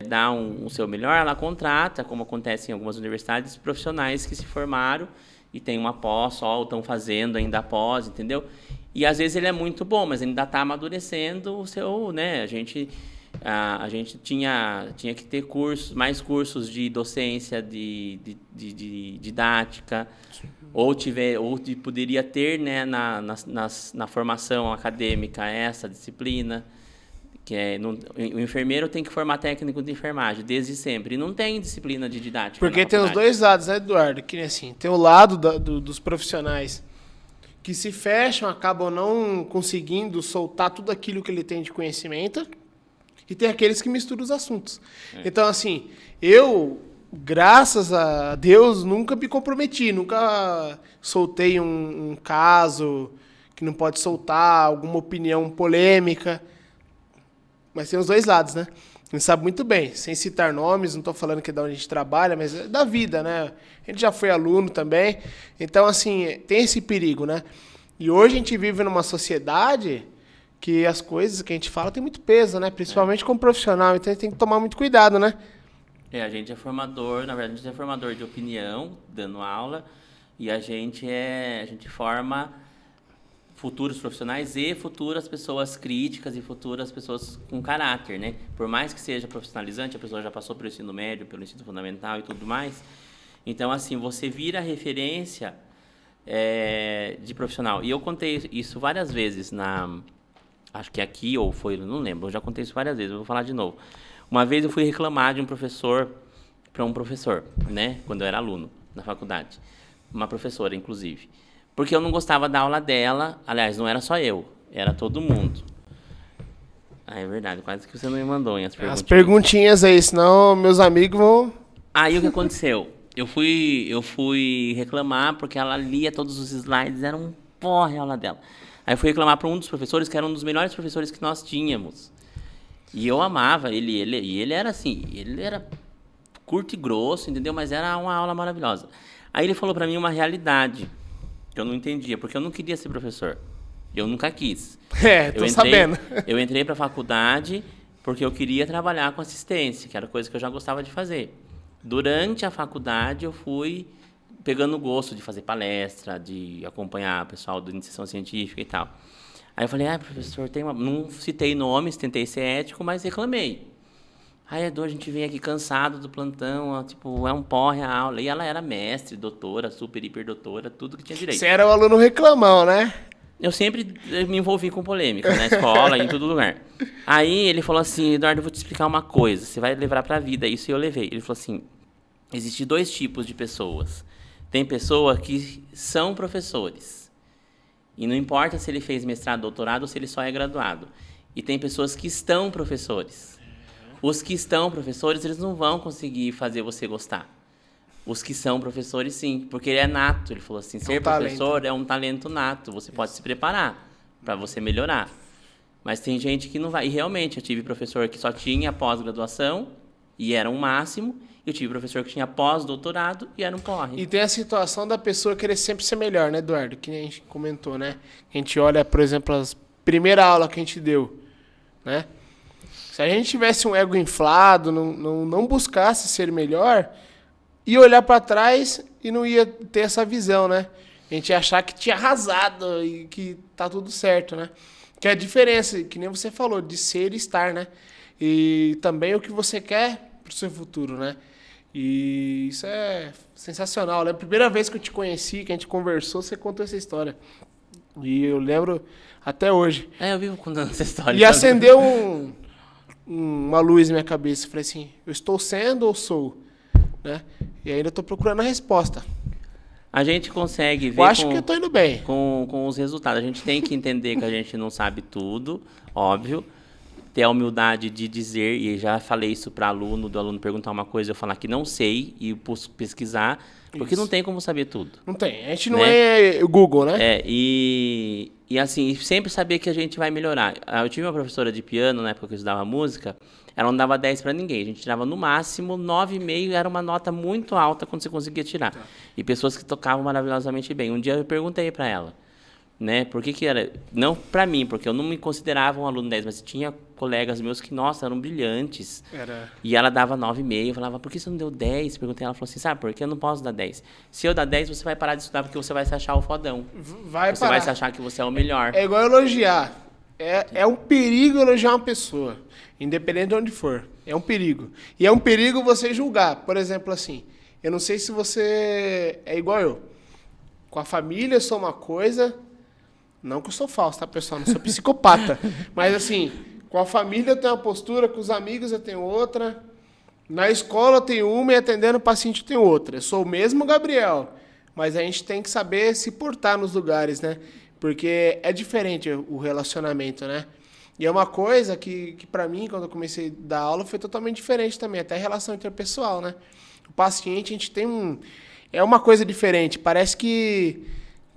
dar um seu melhor, ela contrata, como acontece em algumas universidades, profissionais que se formaram e têm uma pós só, ou estão fazendo ainda a pós, entendeu? E, às vezes, ele é muito bom, mas ainda está amadurecendo o seu, né? A gente tinha que ter mais cursos de docência, de didática, ou poderia ter, né, na formação acadêmica essa disciplina, o enfermeiro tem que formar técnico de enfermagem desde sempre, e não tem disciplina de didática. Porque tem os dois lados, né, Eduardo? Que assim, tem o lado dos profissionais que se fecham, acabam não conseguindo soltar tudo aquilo que ele tem de conhecimento, e tem aqueles que misturam os assuntos. Então, assim, eu, graças a Deus, nunca me comprometi, nunca soltei um caso que não pode soltar, alguma opinião polêmica. Mas tem os dois lados, né? A gente sabe muito bem, sem citar nomes, não estou falando que é da onde a gente trabalha, mas é da vida, né? A gente já foi aluno também. Então, assim, tem esse perigo, né? E hoje a gente vive numa sociedade que as coisas que a gente fala tem muito peso, né? Principalmente como profissional, então a gente tem que tomar muito cuidado, né? A gente é formador, na verdade a gente é formador de opinião, dando aula, e a gente forma futuros profissionais e futuras pessoas críticas e futuras pessoas com caráter, né? Por mais que seja profissionalizante, a pessoa já passou pelo ensino médio, pelo ensino fundamental e tudo mais. Então, assim, você vira referência de profissional. E eu contei isso várias vezes acho que aqui ou foi, não lembro, eu já contei isso várias vezes, eu vou falar de novo. Uma vez eu fui reclamar de um professor para um professor, né? Quando eu era aluno na faculdade. Uma professora, inclusive. Porque eu não gostava da aula dela. Aliás, não era só eu, era todo mundo. É verdade, quase que você não me mandou, hein, as perguntinhas. As perguntinhas aí, senão meus amigos vão... Aí o que aconteceu? Eu fui reclamar porque ela lia todos os slides, era um porre a aula dela. Aí eu fui reclamar para um dos professores, que era um dos melhores professores que nós tínhamos. E eu amava ele. E ele era assim, ele era curto e grosso, entendeu? Mas era uma aula maravilhosa. Aí ele falou para mim uma realidade que eu não entendia, porque eu não queria ser professor. Eu nunca quis. Sabendo. Eu entrei para a faculdade porque eu queria trabalhar com assistência, que era coisa que eu já gostava de fazer. Durante a faculdade, eu fui pegando o gosto de fazer palestra, de acompanhar o pessoal da iniciação científica e tal. Aí eu falei, professor, não citei nomes, tentei ser ético, mas reclamei. Ai, Edu, a gente vem aqui cansado do plantão, ó, tipo, é um porre a aula. E ela era mestre, doutora, super, hiper doutora, tudo que tinha direito. Você era o aluno reclamão, né? Eu sempre me envolvi com polêmica, na escola, em todo lugar. Aí ele falou assim, Eduardo, eu vou te explicar uma coisa, você vai levar pra vida isso, e eu levei. Ele falou assim, existem 2 tipos de pessoas. Tem pessoas que são professores, e não importa se ele fez mestrado, doutorado, ou se ele só é graduado. E tem pessoas que estão professores. Os que estão professores, eles não vão conseguir fazer você gostar. Os que são professores, sim, porque ele é nato. Ele falou assim, ser professor é um talento nato, você pode se preparar para você melhorar. Mas tem gente que não vai. E realmente, eu tive professor que só tinha pós-graduação e era um máximo, e eu tive professor que tinha pós-doutorado e era um porre. E tem a situação da pessoa querer sempre ser melhor, né, Eduardo? Que nem a gente comentou, né? A gente olha, por exemplo, a primeira aula que a gente deu, né? Se a gente tivesse um ego inflado, não buscasse ser melhor, ia olhar para trás e não ia ter essa visão, né? A gente ia achar que tinha arrasado e que tá tudo certo, né? Que é a diferença, que nem você falou, de ser e estar, né? E também o que você quer pro seu futuro, né? E isso é sensacional, né? A primeira vez que eu te conheci, que a gente conversou, você contou essa história. E eu lembro até hoje. Eu vivo contando essa história. E acendeu uma luz na minha cabeça. Eu falei assim, eu estou sendo ou sou? Né? E ainda estou procurando a resposta. A gente consegue ver eu acho que eu estou indo bem. Com os resultados. A gente tem que entender que a gente não sabe tudo, óbvio. Ter a humildade de dizer, e já falei isso para aluno, do aluno perguntar uma coisa, eu falar que não sei e pesquisar, porque não tem como saber tudo. Não tem. A gente não é o Google, né? E assim, sempre saber que a gente vai melhorar. Eu tive uma professora de piano, na época que eu estudava música, ela não dava 10 para ninguém. A gente tirava no máximo 9,5, era uma nota muito alta quando você conseguia tirar. Tá. E pessoas que tocavam maravilhosamente bem. Um dia eu perguntei para ela, né, por que era... Não para mim, porque eu não me considerava um aluno 10, mas tinha colegas meus que, nossa, eram brilhantes. E ela dava 9,5. Eu falava, por que você não deu 10? Perguntei, ela falou assim, sabe, porque eu não posso dar 10. Se eu dar 10, você vai parar de estudar porque você vai se achar o fodão. Você vai se achar que você é o melhor. É igual elogiar. É um perigo elogiar uma pessoa, independente de onde for. É um perigo. E é um perigo você julgar. Por exemplo, assim, eu não sei se você é igual eu. Com a família eu sou uma coisa... Não que eu sou falso, tá, pessoal? Não sou psicopata. Mas, assim, com a família eu tenho uma postura, com os amigos eu tenho outra. Na escola eu tenho uma e atendendo o paciente eu tenho outra. Eu sou o mesmo Gabriel, mas a gente tem que saber se portar nos lugares, né? Porque é diferente o relacionamento, né? E é uma coisa que para mim, quando eu comecei a dar aula, foi totalmente diferente também, até a relação interpessoal, né? O paciente, a gente tem é uma coisa diferente. Parece que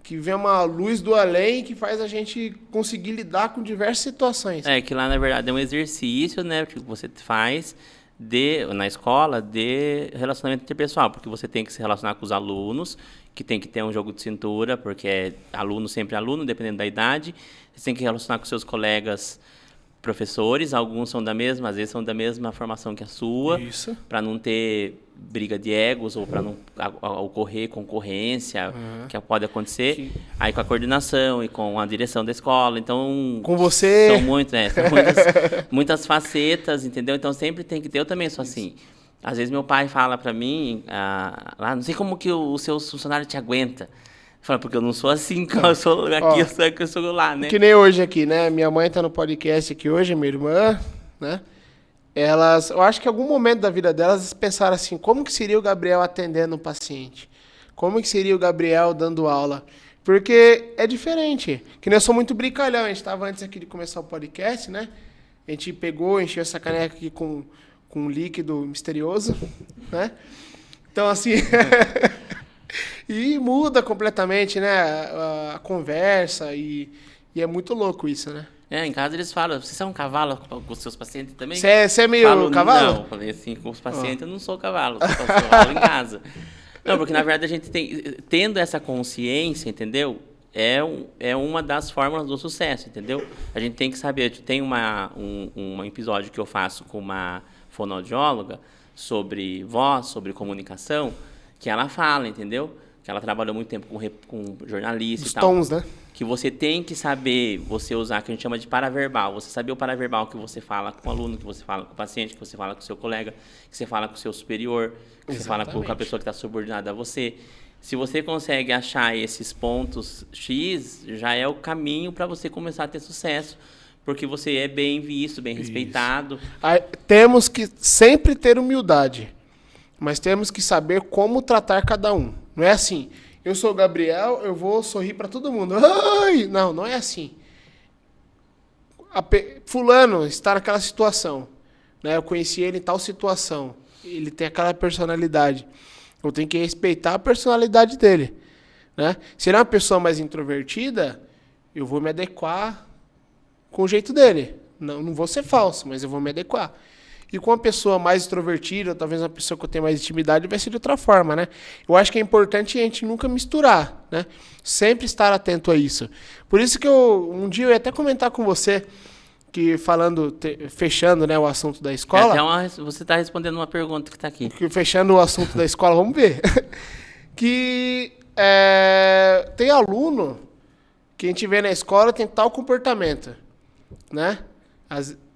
vem uma luz do além que faz a gente conseguir lidar com diversas situações. Que lá, na verdade, é um exercício, né, que você faz na escola de relacionamento interpessoal, porque você tem que se relacionar com os alunos, que tem que ter um jogo de cintura, porque é aluno sempre aluno, dependendo da idade. Você tem que relacionar com seus colegas professores, alguns são da mesma, às vezes são da mesma formação que a sua, para não ter briga de egos ou para não ocorrer concorrência, que pode acontecer. Aí com a coordenação e com a direção da escola, então... Com você... São muitas facetas, entendeu? Então sempre tem que ter, eu também sou assim. Às vezes meu pai fala para mim, lá, não sei como que o seu funcionário te aguenta. Fala, porque eu não sou assim, eu sou aqui, eu sou lá, né? Que nem hoje aqui, né? Minha mãe tá no podcast aqui hoje, minha irmã, né? Eu acho que em algum momento da vida delas pensaram assim, como que seria o Gabriel atendendo um paciente? Como que seria o Gabriel dando aula? Porque é diferente. Que nem eu sou muito brincalhão, a gente estava antes aqui de começar o podcast, né? A gente pegou, encheu essa caneca aqui com um líquido misterioso, né? Então, assim... E muda completamente, né, a conversa e é muito louco isso, né? Em casa eles falam, você é um cavalo com os seus pacientes também? Você é meio cavalo? Não, falei assim, com os pacientes eu não sou cavalo, eu sou cavalo em casa. Não, porque na verdade a gente tendo essa consciência, entendeu? É uma das fórmulas do sucesso, entendeu? A gente tem que saber, tem um episódio que eu faço com uma fonoaudióloga sobre voz, sobre comunicação, que ela fala, entendeu? que ela trabalhou muito tempo com jornalista Os e tal. tons, né? Que você tem que saber, você usar, que a gente chama de paraverbal. Você saber o paraverbal que você fala com o aluno, que você fala com o paciente, que você fala com o seu colega, que você fala com o seu superior, que você fala com a pessoa que está subordinada a você. Se você consegue achar esses pontos X, já é o caminho para você começar a ter sucesso, porque você é bem visto, bem respeitado. Aí, temos que sempre ter humildade, mas temos que saber como tratar cada um. Não é assim, eu sou o Gabriel, eu vou sorrir para todo mundo. Ai! Não, não é assim. Fulano está naquela situação, né? Eu conheci ele em tal situação. Ele tem aquela personalidade. Eu tenho que respeitar a personalidade dele, né? Se ele é uma pessoa mais introvertida, eu vou me adequar com o jeito dele. Não vou ser falso, mas eu vou me adequar. E com uma pessoa mais extrovertida, talvez uma pessoa que eu tenha mais intimidade, vai ser de outra forma, né? Eu acho que é importante a gente nunca misturar, né? Sempre estar atento a isso. Por isso que um dia eu ia até comentar com você, que falando, fechando, né, o assunto da escola... Você está respondendo uma pergunta que está aqui. Fechando o assunto da escola, vamos ver. Que tem aluno que a gente vê na escola tem tal comportamento, né?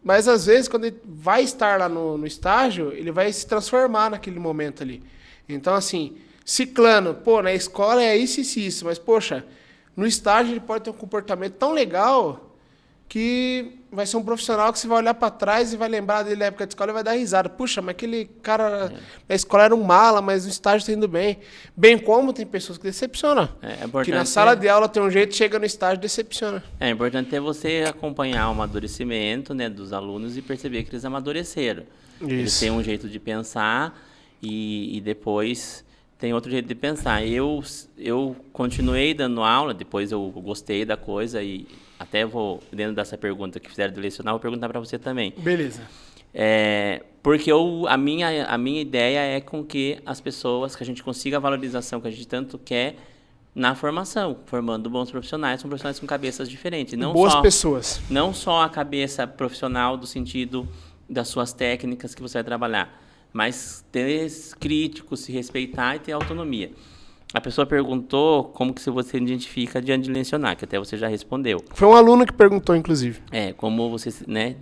Mas às vezes, quando ele vai estar lá no estágio, ele vai se transformar naquele momento ali. Então, assim, ciclano, pô, na escola é isso e isso, mas, poxa, no estágio ele pode ter um comportamento tão legal que vai ser um profissional que você vai olhar para trás e vai lembrar dele na época de escola e vai dar risada. Puxa, mas aquele cara na escola era um mala, mas no estágio está indo bem. Bem como tem pessoas que decepcionam. Que na sala de aula tem um jeito, chega no estágio e decepciona. É importante você acompanhar o amadurecimento, né, dos alunos e perceber que eles amadureceram. Isso. Eles têm um jeito de pensar e depois tem outro jeito de pensar. Eu continuei dando aula, depois eu gostei da coisa e até vou, dentro dessa pergunta que fizeram de lecionar, vou perguntar para você também. Beleza. Porque a minha ideia é com que as pessoas, que a gente consiga a valorização que a gente tanto quer na formação, formando bons profissionais, são profissionais com cabeças diferentes. Boas pessoas. Não só a cabeça profissional do sentido das suas técnicas que você vai trabalhar, mas ter crítico, se respeitar e ter autonomia. A pessoa perguntou como que você identifica diante de lecionar, que até você já respondeu. Foi um aluno que perguntou, inclusive. Como você, né?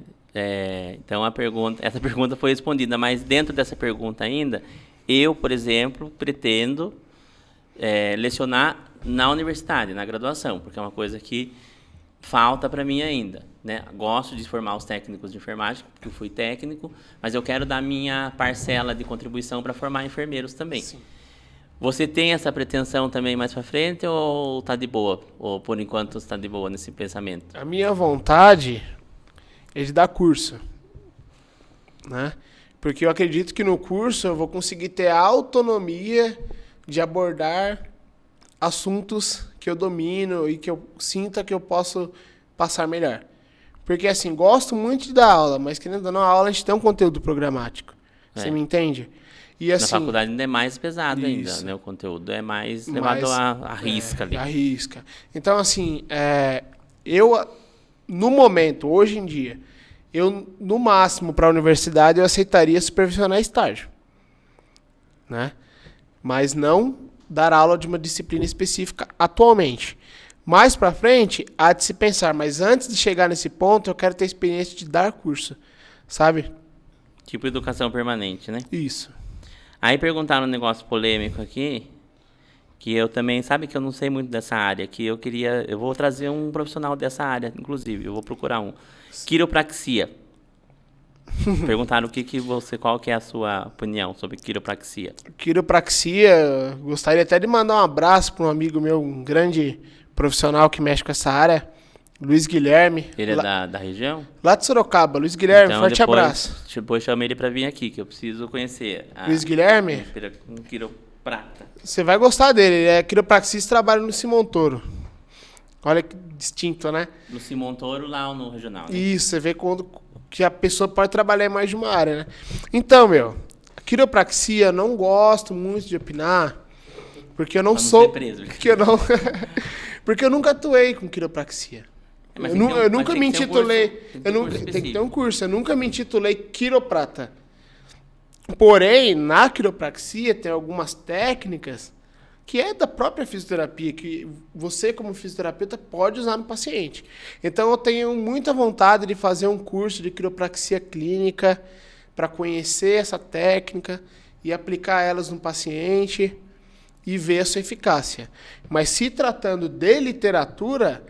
Então, essa pergunta foi respondida, mas dentro dessa pergunta ainda, eu, por exemplo, pretendo lecionar na universidade, na graduação, porque é uma coisa que falta para mim ainda, né? Gosto de formar os técnicos de enfermagem, porque eu fui técnico, mas eu quero dar minha parcela de contribuição para formar enfermeiros também. Sim. Você tem essa pretensão também mais para frente ou está de boa? Ou por enquanto está de boa nesse pensamento? A minha vontade é de dar curso, né? Porque eu acredito que no curso eu vou conseguir ter a autonomia de abordar assuntos que eu domino e que eu sinta que eu posso passar melhor. Porque, assim, gosto muito de dar aula, mas querendo ou não, a aula a gente tem um conteúdo programático. Você me entende? E, assim, na faculdade ainda é mais pesado ainda, né? O conteúdo é mais levado à risca ali. À risca. Então, assim, eu, no momento, hoje em dia, eu, no máximo, para a universidade, eu aceitaria supervisionar estágio, né? Mas não dar aula de uma disciplina específica atualmente. Mais para frente, há de se pensar, mas antes de chegar nesse ponto, eu quero ter experiência de dar curso, sabe? Tipo educação permanente, né? Isso. Aí perguntaram um negócio polêmico aqui, que eu também, sabe que eu não sei muito dessa área, que eu vou trazer um profissional dessa área, inclusive, eu vou procurar um. Quiropraxia. Perguntaram qual que é a sua opinião sobre quiropraxia. Quiropraxia, gostaria até de mandar um abraço para um amigo meu, um grande profissional que mexe com essa área, Luiz Guilherme. Ele é da região? Lá de Sorocaba. Luiz Guilherme, então, forte abraço. Depois chamei ele para vir aqui, que eu preciso conhecer. Luiz Guilherme? Um quiroprata. Você vai gostar dele. Ele é quiropraxista e trabalha no Simontoro. Olha que distinto, né? No Simontoro, lá no regional. Né? Isso, você vê que a pessoa pode trabalhar em mais de uma área, né? Então, a quiropraxia, não gosto muito de opinar, porque eu não sou... Preso, porque eu nunca atuei com quiropraxia. Eu nunca me intitulei... Tem que ter um curso. Eu nunca me intitulei quiroprata. Porém, na quiropraxia tem algumas técnicas que é da própria fisioterapia, que você, como fisioterapeuta, pode usar no paciente. Então, eu tenho muita vontade de fazer um curso de quiropraxia clínica para conhecer essa técnica e aplicar elas no paciente e ver a sua eficácia. Mas se tratando de literatura,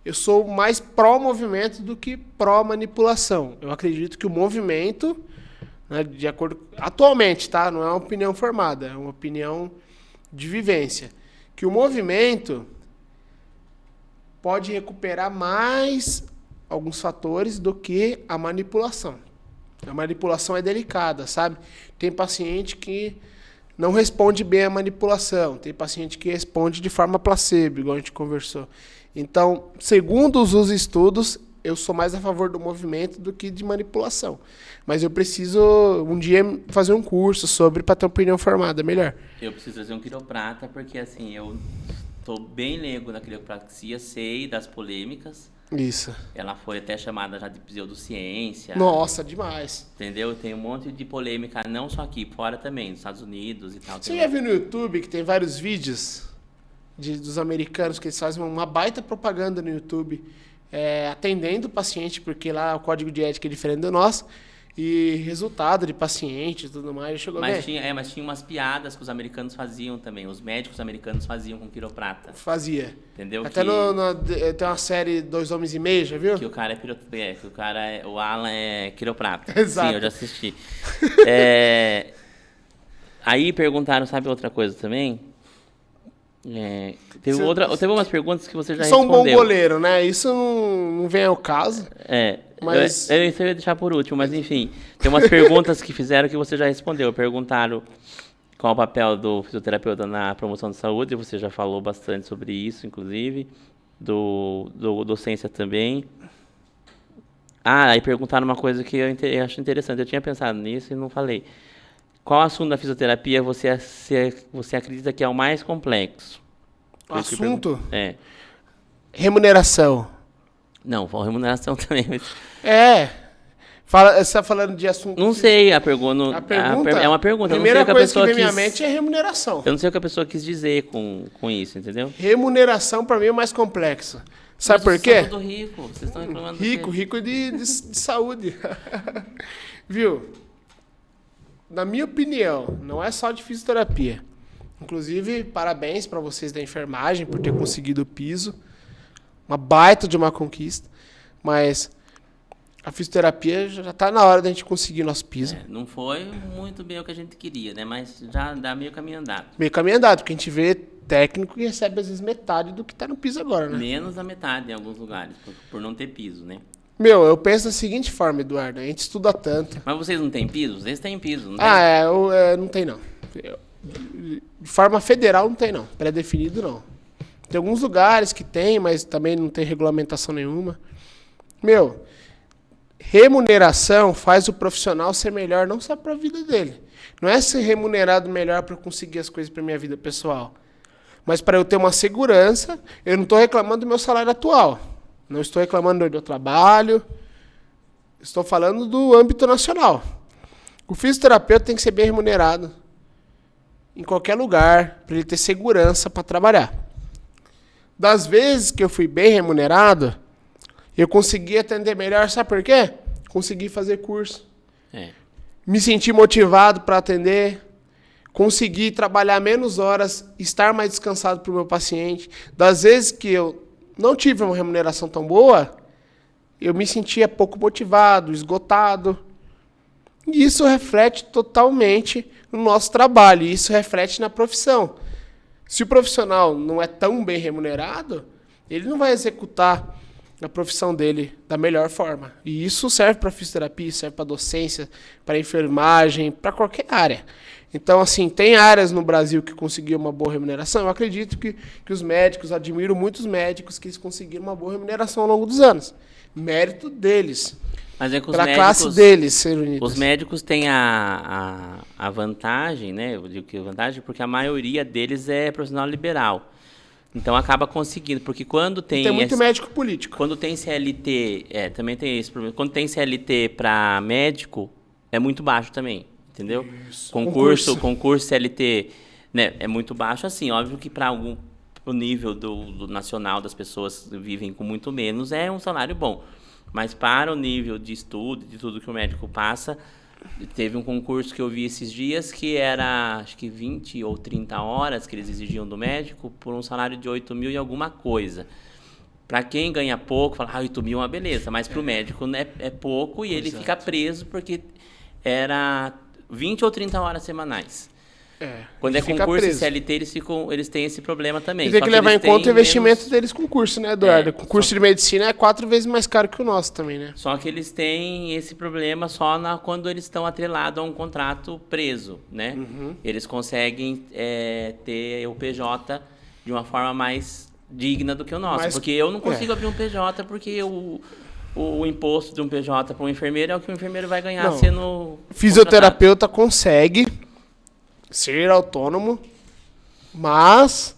eu sou mais pró-movimento do que pró-manipulação. Eu acredito que o movimento, né, de acordo atualmente, tá? Não é uma opinião formada, é uma opinião de vivência, que o movimento pode recuperar mais alguns fatores do que a manipulação. A manipulação é delicada, sabe? Tem paciente que não responde bem à manipulação, tem paciente que responde de forma placebo, igual a gente conversou. Então, segundo os estudos, eu sou mais a favor do movimento do que de manipulação. Mas eu preciso um dia fazer um curso sobre para ter uma opinião formada melhor. Eu preciso fazer um quiroprata, porque assim, eu tô bem leigo na quiropraxia, sei das polêmicas. Isso. Ela foi até chamada já de pseudociência. Nossa, demais. Entendeu? Tem um monte de polêmica, não só aqui, fora também, nos Estados Unidos e tal. Você já viu no YouTube que tem vários vídeos dos americanos que eles fazem uma baita propaganda no YouTube, atendendo o paciente, porque lá o código de ética é diferente do nosso, e resultado de paciente e tudo mais. Chegou mas tinha umas piadas que os americanos faziam também, os médicos americanos faziam com quiroprata. Fazia. Entendeu? Até tem uma série Dois Homens e Meio, já viu? Que o cara o Alan é quiroprata. Exato. Sim, eu já assisti. Aí perguntaram, sabe outra coisa também? Teve umas perguntas que você já respondeu. Sou um bom goleiro, né? Isso não vem ao caso. Mas... eu ia deixar por último, mas enfim. Tem umas perguntas que fizeram que você já respondeu. Perguntaram qual o papel do fisioterapeuta na promoção de saúde. Você já falou bastante sobre isso, inclusive. Do docência também. Aí perguntaram uma coisa que eu acho interessante. Eu tinha pensado nisso e não falei. Qual assunto da fisioterapia você acredita que é o mais complexo? O assunto? Remuneração. Não, remuneração também. Você está falando de assunto... Não sei, a pergunta... é uma pergunta. A primeira coisa que vem à minha mente é remuneração. Eu não sei o que a pessoa quis dizer com isso, entendeu? Remuneração, para mim, é o mais complexo. Sabe por quê? Vocês estão rico. Vocês estão reclamando rico de saúde. Viu? Na minha opinião, não é só de fisioterapia. Inclusive, parabéns para vocês da enfermagem por ter conseguido o piso. Uma baita de uma conquista. Mas a fisioterapia já está na hora da gente conseguir nosso piso. Não foi muito bem o que a gente queria, né? Mas já dá meio caminho andado. Meio caminho andado, porque a gente vê técnico que recebe às vezes metade do que está no piso agora, né? Menos da metade em alguns lugares, por não ter piso, né? Eu penso da seguinte forma, Eduardo. A gente estuda tanto. Mas vocês não têm piso? Vocês têm piso, não tem? Não tem, não. De forma federal, não tem, não. Pré-definido, não. Tem alguns lugares que tem, mas também não tem regulamentação nenhuma. Remuneração faz o profissional ser melhor, não só para a vida dele. Não é ser remunerado melhor para eu conseguir as coisas para minha vida pessoal. Mas para eu ter uma segurança, eu não estou reclamando do meu salário atual. Não estou reclamando do meu trabalho. Estou falando do âmbito nacional. O fisioterapeuta tem que ser bem remunerado em qualquer lugar, para ele ter segurança para trabalhar. Das vezes que eu fui bem remunerado, eu consegui atender melhor, sabe por quê? Consegui fazer curso. Me senti motivado para atender, consegui trabalhar menos horas, estar mais descansado para o meu paciente. Das vezes que eu não tive uma remuneração tão boa, eu me sentia pouco motivado, esgotado. E isso reflete totalmente no nosso trabalho, e isso reflete na profissão. Se o profissional não é tão bem remunerado, ele não vai executar a profissão dele da melhor forma. E isso serve para fisioterapia, serve para docência, para enfermagem, para qualquer área. Então, assim, tem áreas no Brasil que conseguiram uma boa remuneração. Eu acredito que os médicos, admiro muitos médicos que eles conseguiram uma boa remuneração ao longo dos anos. Mérito deles. Mas é que para a classe deles ser unidos. Os médicos têm a vantagem, né? Eu digo que vantagem porque a maioria deles é profissional liberal. Então acaba conseguindo, porque quando tem muito médico político. Quando tem CLT, também tem esse problema. Quando tem CLT para médico, é muito baixo também, entendeu? Isso. Concurso CLT né, é muito baixo, assim, óbvio que para o nível do nacional das pessoas que vivem com muito menos, é um salário bom. Mas para o nível de estudo, de tudo que o médico passa, teve um concurso que eu vi esses dias que era, acho que 20 ou 30 horas que eles exigiam do médico por um salário de 8 mil e alguma coisa. Para quem ganha pouco, fala, 8 mil é uma beleza, mas para o médico, né, é pouco e ele fica preso porque era 20 ou 30 horas semanais. Quando é concurso e CLT, eles têm esse problema também. E tem que levar em conta o investimento deles com curso, né, Eduardo? O curso de medicina é 4 vezes mais caro que o nosso também, né? Só que eles têm esse problema só quando eles estão atrelados a um contrato preso, né? Eles conseguem ter o PJ de uma forma mais digna do que o nosso. Porque eu não consigo abrir um PJ porque o imposto de um PJ para um enfermeiro é o que o enfermeiro vai ganhar sendo fisioterapeuta consegue ser autônomo, mas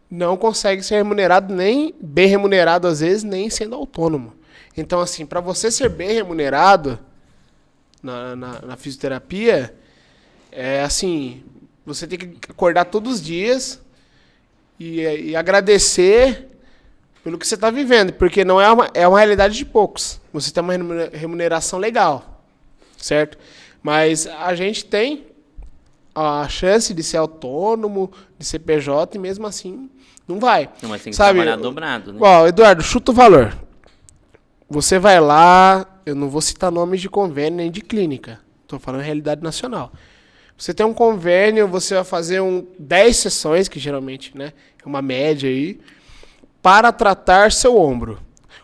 não consegue ser remunerado, nem bem remunerado às vezes, nem sendo autônomo. Então, assim, para você ser bem remunerado na fisioterapia, assim, você tem que acordar todos os dias e agradecer pelo que você está vivendo, porque não é uma realidade de poucos. Você tem uma remuneração legal, certo? Mas a gente tem a chance de ser autônomo, de ser PJ, e mesmo assim não vai. Mas tem que trabalhar dobrado, né? Ó, Eduardo, chuta o valor. Você vai lá, eu não vou citar nomes de convênio nem de clínica, estou falando realidade nacional. Você tem um convênio, você vai fazer 10 sessões, que geralmente, né, é uma média aí, para tratar seu ombro.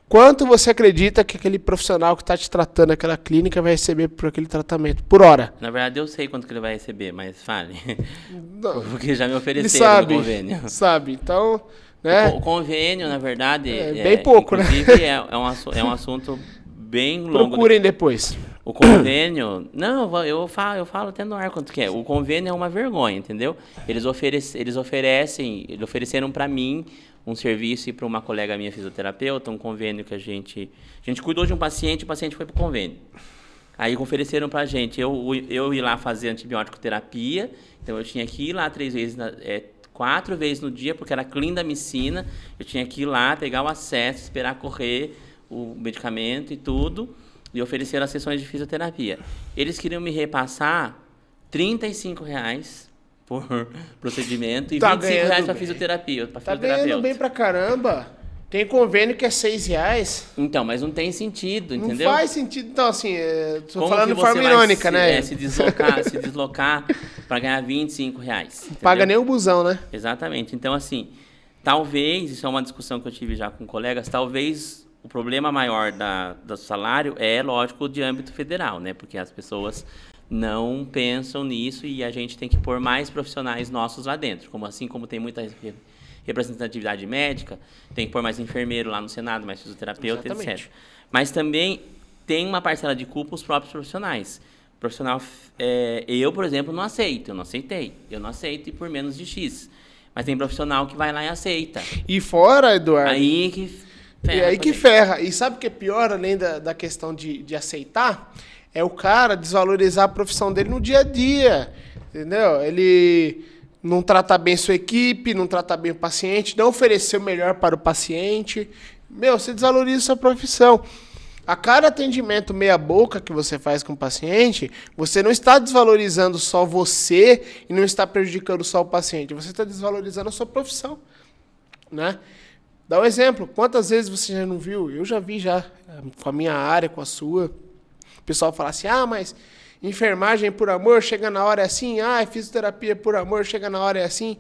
Quanto você acredita que aquele profissional que está te tratando aquela clínica vai receber por aquele tratamento? Por hora? Na verdade, eu sei quanto que ele vai receber, mas fale. Não, porque já me ele ofereceram sabe, no convênio. Sabe, então... Né? O convênio, na verdade... bem pouco, né? Inclusive, é um assunto bem longo. Procurem depois. O convênio... Não, eu falo até no ar quanto que é. O convênio é uma vergonha, entendeu? Eles ofereceram para mim um serviço e para uma colega minha fisioterapeuta, um convênio que a gente cuidou de um paciente, o paciente foi para o convênio. Aí ofereceram para a gente, eu ir lá fazer antibiótico terapia, então eu tinha que ir lá 4 vezes no dia, porque era clindamicina, eu tinha que ir lá, pegar o acesso, esperar correr o medicamento e tudo, e ofereceram as sessões de fisioterapia. Eles queriam me repassar R$35 por procedimento e R$25 para fisioterapia. Tá ganhando bem pra caramba. Tem convênio que é R$6. Então, mas não tem sentido, entendeu? Não faz sentido. Então, assim, tô falando de forma irônica, né? Se deslocar para ganhar R$25. Entendeu? Paga nem o busão, né? Exatamente. Então, assim, talvez, isso é uma discussão que eu tive já com colegas, talvez o problema maior do salário é, lógico, de âmbito federal, né? Porque as pessoas não pensam nisso e a gente tem que pôr mais profissionais nossos lá dentro. Assim como tem muita representatividade médica, tem que pôr mais enfermeiro lá no Senado, mais fisioterapeuta, etc. Mas também tem uma parcela de culpa os próprios profissionais. Profissional, eu, por exemplo, não aceito. Eu não aceito e por menos de X. Mas tem profissional que vai lá e aceita. E fora, Eduardo... Aí que ferra. Ferra. E sabe o que é pior, além da questão de aceitar? É o cara desvalorizar a profissão dele no dia a dia, entendeu? Ele não trata bem sua equipe, não trata bem o paciente, não oferecer o melhor para o paciente. Você desvaloriza sua profissão. A cada atendimento meia boca que você faz com o paciente, você não está desvalorizando só você e não está prejudicando só o paciente. Você está desvalorizando a sua profissão, né? Dá um exemplo. Quantas vezes você já não viu? Eu já vi já, com a minha área, com a sua. O pessoal fala assim, mas enfermagem por amor, chega na hora é assim. Fisioterapia por amor, chega na hora é assim.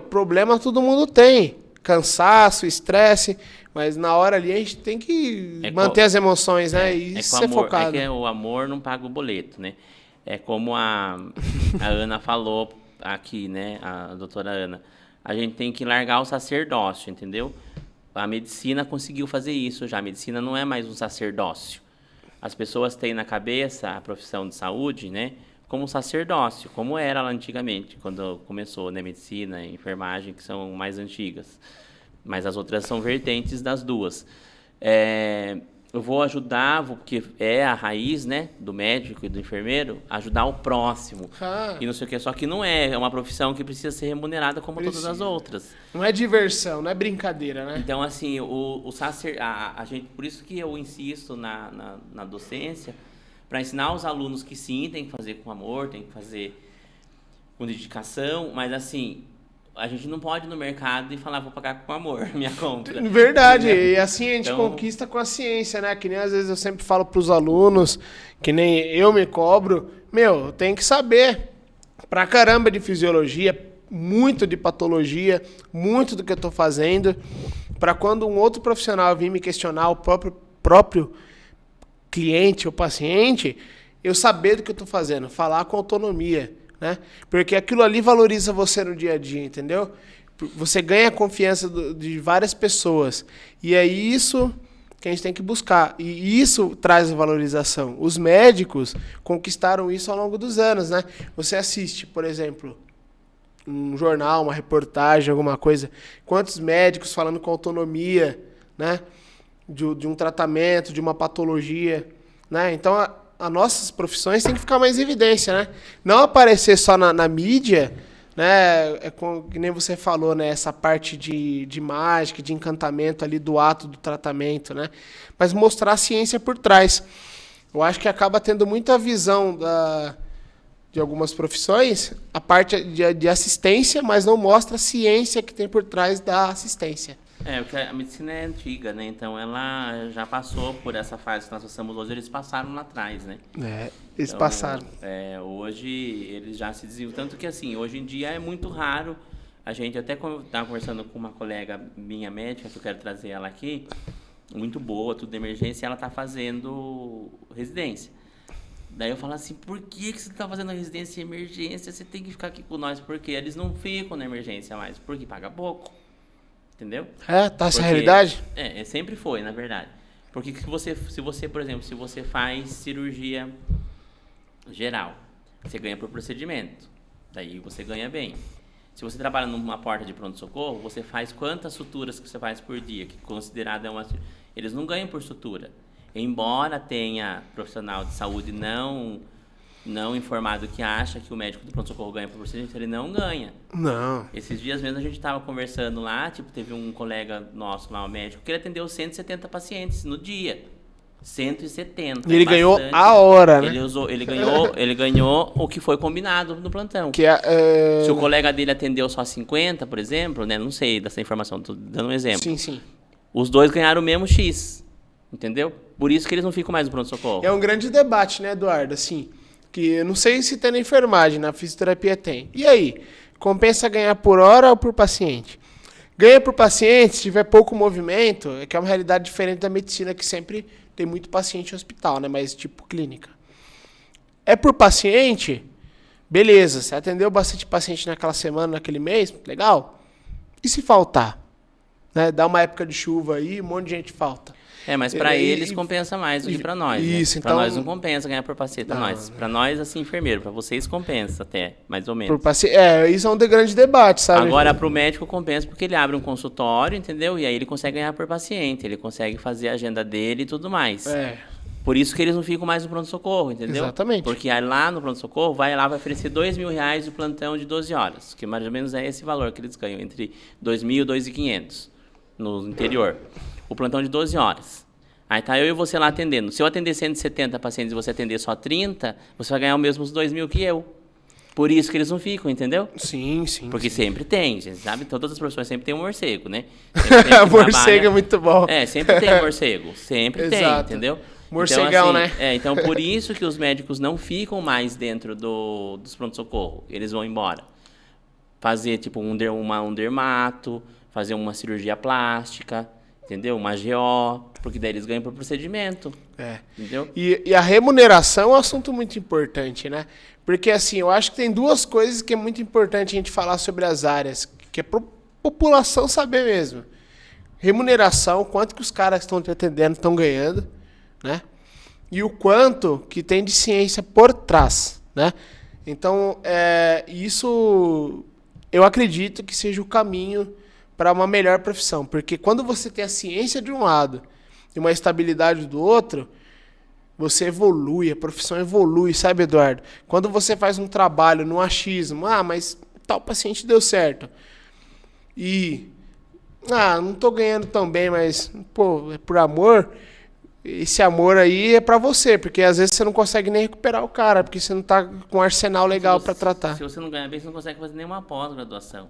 Problema todo mundo tem. Cansaço, estresse. Mas na hora ali a gente tem que manter as emoções, né? E ser focado. É que o amor não paga o boleto, né? É como a Ana falou aqui, né? A doutora Ana. A gente tem que largar o sacerdócio, entendeu? A medicina conseguiu fazer isso já. A medicina não é mais um sacerdócio. As pessoas têm na cabeça a profissão de saúde, né? Como sacerdócio, como era lá antigamente, quando começou, né? Medicina e enfermagem, que são mais antigas. Mas as outras são vertentes das duas. eu vou ajudar, porque é a raiz, né, do médico e do enfermeiro, ajudar o próximo. E não sei o que, só que não é uma profissão que precisa ser remunerada como todas as outras. Não é diversão, não é brincadeira, né? Então, assim, a gente, por isso que eu insisto na docência, para ensinar os alunos que sim, tem que fazer com amor, tem que fazer com dedicação, mas assim, a gente não pode ir no mercado e falar, vou pagar com amor minha compra. Verdade, Entendeu? e assim a gente conquista com a ciência, né? Que nem às vezes eu sempre falo pros alunos, que nem eu me cobro, tem que saber pra caramba de fisiologia, muito de patologia, muito do que eu tô fazendo, pra quando um outro profissional vir me questionar, o próprio cliente ou paciente, eu saber do que eu tô fazendo, falar com autonomia. Né? Porque aquilo ali valoriza você no dia a dia, entendeu? Você ganha a confiança de várias pessoas. E é isso que a gente tem que buscar. E isso traz a valorização. Os médicos conquistaram isso ao longo dos anos, né? Você assiste, por exemplo, um jornal, uma reportagem, alguma coisa. Quantos médicos falando com autonomia, né? De um tratamento, de uma patologia, né? Então, as nossas profissões têm que ficar mais em evidência, né? Não aparecer só na mídia, né? Que nem você falou, né? Essa parte de mágica, de encantamento ali do ato do tratamento, né? Mas mostrar a ciência por trás. Eu acho que acaba tendo muita visão de algumas profissões, a parte de assistência, mas não mostra a ciência que tem por trás da assistência. Porque a medicina é antiga, né? Então ela já passou por essa fase que nós passamos hoje, eles passaram lá atrás, né? Eles passaram. Hoje eles já se desenvolveram. Tanto que assim, hoje em dia é muito raro. A gente até estava conversando com uma colega minha médica, que eu quero trazer ela aqui, muito boa, tudo de emergência, e ela está fazendo residência. Daí eu falo assim, por que você está fazendo residência em emergência? Você tem que ficar aqui com nós, porque eles não ficam na emergência mais, porque paga pouco. Entendeu? Essa realidade? Sempre foi, na verdade. Porque se você, por exemplo, se você faz cirurgia geral, você ganha por procedimento. Daí você ganha bem. Se você trabalha numa porta de pronto-socorro, você faz quantas suturas que você faz por dia, que considerada é uma... Eles não ganham por sutura. Embora tenha profissional de saúde não informado que acha que o médico do pronto-socorro ganha por procedimento, ele não ganha. Não. Esses dias mesmo a gente estava conversando lá, teve um colega nosso lá, um médico, que ele atendeu 170 pacientes no dia. 170. E ele ganhou a hora, né? Ele ganhou o que foi combinado no plantão. Se o colega dele atendeu só 50, por exemplo, né? Não sei dessa informação, estou dando um exemplo. Sim, sim. Os dois ganharam o mesmo X, entendeu? Por isso que eles não ficam mais no pronto-socorro. É um grande debate, né, Eduardo? Assim, que eu não sei se tem na enfermagem, na fisioterapia tem. E aí? Compensa ganhar por hora ou por paciente? Ganha por paciente, se tiver pouco movimento, que é uma realidade diferente da medicina, que sempre tem muito paciente em hospital, né? Mas tipo clínica. É por paciente, beleza. Você atendeu bastante paciente naquela semana, naquele mês, legal. E se faltar? Né? Dá uma época de chuva aí, um monte de gente falta. Mas para eles compensa mais do que para nós. Isso, né? então... Para nós não compensa ganhar por paciente. Para nós, assim, enfermeiro. Para vocês compensa até, mais ou menos. Por paciente, isso é um grande debate, sabe? Agora, para o médico compensa porque ele abre um consultório, entendeu? E aí ele consegue ganhar por paciente. Ele consegue fazer a agenda dele e tudo mais. Por isso que eles não ficam mais no pronto-socorro, entendeu? Exatamente. Porque aí lá no pronto-socorro, vai oferecer R$2.000 de plantão de 12 horas. Que mais ou menos é esse valor que eles ganham, entre R$2.000 e R$2.500 no interior. O plantão de 12 horas. Aí tá eu e você lá atendendo. Se eu atender 170 pacientes e você atender só 30, você vai ganhar os mesmos 2.000 que eu. Por isso que eles não ficam, entendeu? Sim. Porque sempre tem, gente sabe? Todas as profissões sempre tem um morcego, né? O morcego é muito bom. Sempre tem um morcego. Sempre tem, entendeu? Morcegão, então, assim, né? Então, por isso que os médicos não ficam mais dentro dos pronto-socorro. Eles vão embora. Fazer, tipo, um dermato, fazer uma cirurgia plástica, entendeu? Uma GO, porque daí eles ganham por procedimento. Entendeu? E a remuneração é um assunto muito importante, né? Porque, assim, eu acho que tem duas coisas que é muito importante a gente falar sobre as áreas, que é pra população saber mesmo. Remuneração, quanto que os caras que estão te atendendo estão ganhando, né? E o quanto que tem de ciência por trás, né? Então, isso eu acredito que seja o caminho para uma melhor profissão. Porque quando você tem a ciência de um lado e uma estabilidade do outro, você evolui, a profissão evolui, sabe, Eduardo? Quando você faz um trabalho no achismo, mas tal paciente deu certo. E, não tô ganhando tão bem, mas, pô, é por amor. Esse amor aí é pra você, porque às vezes você não consegue nem recuperar o cara, porque você não tá com um arsenal legal pra tratar. Se você não ganha bem, você não consegue fazer nenhuma pós-graduação.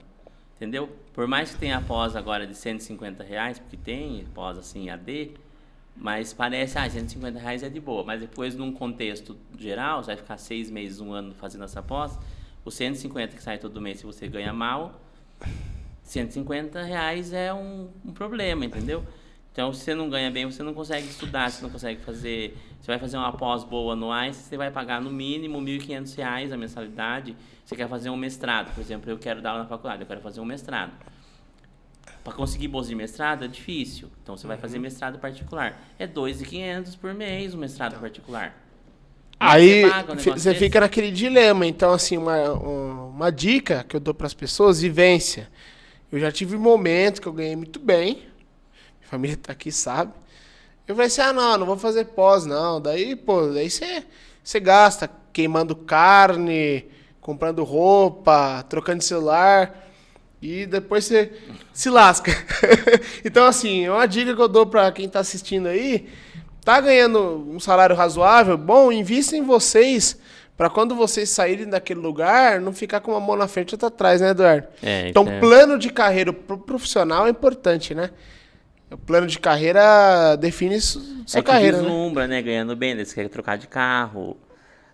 Entendeu? Por mais que tenha pós agora de R$150, porque tem pós assim, AD, mas parece, R$150 é de boa. Mas depois, num contexto geral, você vai ficar 6 meses, 1 ano fazendo essa pós, os 150 que sai todo mês, se você ganha mal, R$150 é um problema, entendeu? Então, se você não ganha bem, você não consegue estudar, você não consegue fazer... Você vai fazer uma pós boa no AIS, você vai pagar no mínimo R$1.500 a mensalidade. Você quer fazer um mestrado, por exemplo, eu quero dar aula na faculdade, eu quero fazer um mestrado. Para conseguir bolsa de mestrado é difícil, então você vai fazer mestrado particular. É R$2.500 por mês o mestrado particular. Aí você fica naquele dilema. Então, assim, uma dica que eu dou para as pessoas, vivência. Eu já tive momentos que eu ganhei muito bem, família tá aqui, sabe? Eu falei assim, não vou fazer pós, não. Daí você gasta queimando carne, comprando roupa, trocando celular, e depois você se lasca. Então, assim, uma dica que eu dou pra quem tá assistindo aí, tá ganhando um salário razoável, bom, invista em vocês, pra quando vocês saírem daquele lugar, não ficar com uma mão na frente e outra atrás, né, Eduardo? Então, plano de carreira pro profissional é importante, né? O plano de carreira define sua carreira, vislumbra, né? Ganhando bem, você quer trocar de carro,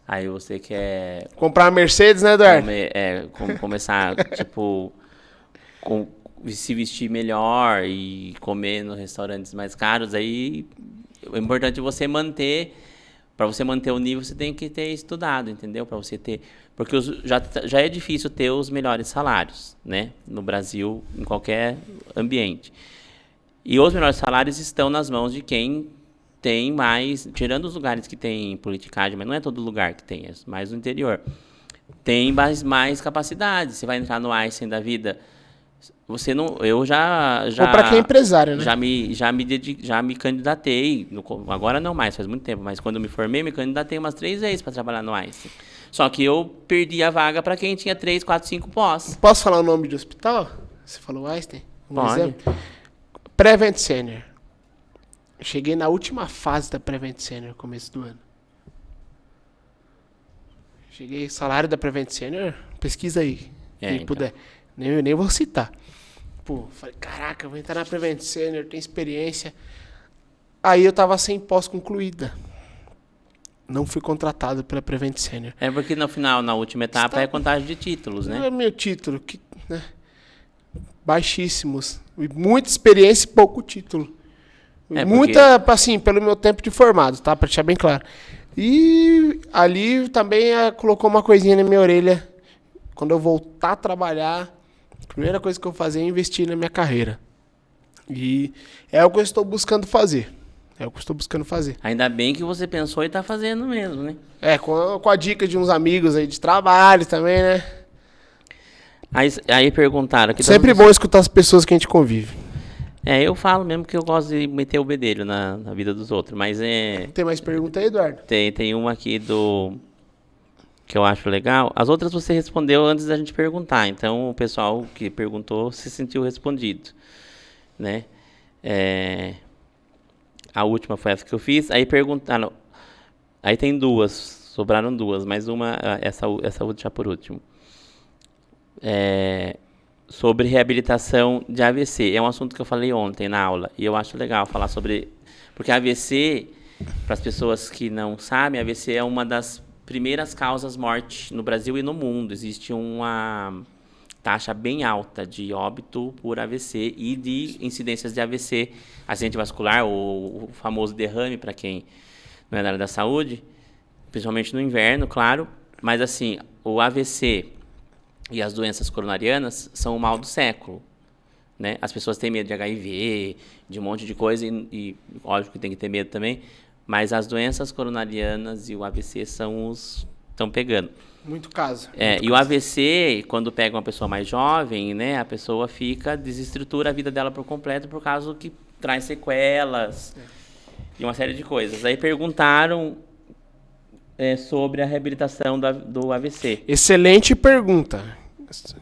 aí você quer... comprar uma Mercedes, né, Eduardo? Começar, tipo, se vestir melhor e comer nos restaurantes mais caros, aí é importante você manter... Para você manter o nível, você tem que ter estudado, entendeu? Para você ter... Porque já é difícil ter os melhores salários, né? No Brasil, em qualquer ambiente. E os melhores salários estão nas mãos de quem tem mais, tirando os lugares que tem politicagem, mas não é todo lugar que tem, é mais no interior. Tem mais capacidade. Você vai entrar no Einstein da vida, você não, eu já ou para quem é empresário, né? Já me candidatei, agora não mais, faz muito tempo, mas quando eu me formei, me candidatei umas 3 vezes para trabalhar no Einstein. Só que eu perdi a vaga para quem tinha 3, 4, 5 pós. Posso falar o nome de hospital? Você falou Einstein? Pode. Exemplo? Prevent Senior. Cheguei na última fase da Prevent Senior, começo do ano. Cheguei, salário da Prevent Senior, pesquisa aí, quem puder. Nem vou citar. Pô, falei, caraca, eu vou entrar na Prevent Senior, tenho experiência. Aí eu tava sem pós concluída. Não fui contratado pela Prevent Senior. É porque no final, na última etapa, é contagem de títulos, né? Não é meu título, né? Baixíssimos. Muita experiência e pouco título. Muita, assim, pelo meu tempo de formado, tá? Pra deixar bem claro. E ali também colocou uma coisinha na minha orelha. Quando eu voltar a trabalhar, a primeira coisa que eu vou fazer é investir na minha carreira. E é o que eu estou buscando fazer. Ainda bem que você pensou e tá fazendo mesmo, né? Com a dica de uns amigos aí de trabalho também, né? Aí perguntaram... Sempre bom escutar as pessoas que a gente convive. Eu falo mesmo que eu gosto de meter o bedelho na vida dos outros, mas Tem mais pergunta aí, Eduardo? Tem uma aqui que eu acho legal. As outras você respondeu antes da gente perguntar, então o pessoal que perguntou se sentiu respondido, né? A última foi essa que eu fiz. Aí perguntaram... Aí tem duas, sobraram duas, mas essa vou deixar por último. Sobre reabilitação de AVC. É um assunto que eu falei ontem na aula, e eu acho legal falar sobre... Porque AVC, para as pessoas que não sabem, AVC é uma das primeiras causas morte no Brasil e no mundo. Existe uma taxa bem alta de óbito por AVC e de incidências de AVC, acidente vascular, ou o famoso derrame, para quem não é da área da saúde, principalmente no inverno, claro. Mas, assim, o AVC... e as doenças coronarianas são o mal do século, né? As pessoas têm medo de HIV, de um monte de coisa, e óbvio que tem que ter medo também, mas as doenças coronarianas e o AVC estão pegando. Muito caso. O AVC, quando pega uma pessoa mais jovem, né, a pessoa desestrutura a vida dela por completo, por causa que traz sequelas. e uma série de coisas. Aí perguntaram sobre a reabilitação do AVC. Excelente pergunta.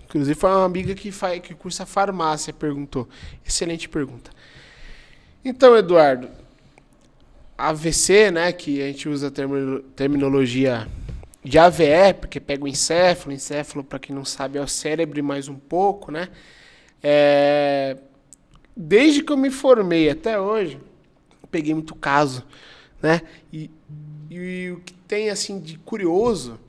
Inclusive foi uma amiga que cursa farmácia, perguntou. Excelente pergunta. Então, Eduardo, AVC, né, que a gente usa a terminologia de AVE, porque pega o encéfalo, para quem não sabe, é o cérebro e mais um pouco, né? Desde que eu me formei até hoje, eu peguei muito caso, né? E o que tem, assim, de curioso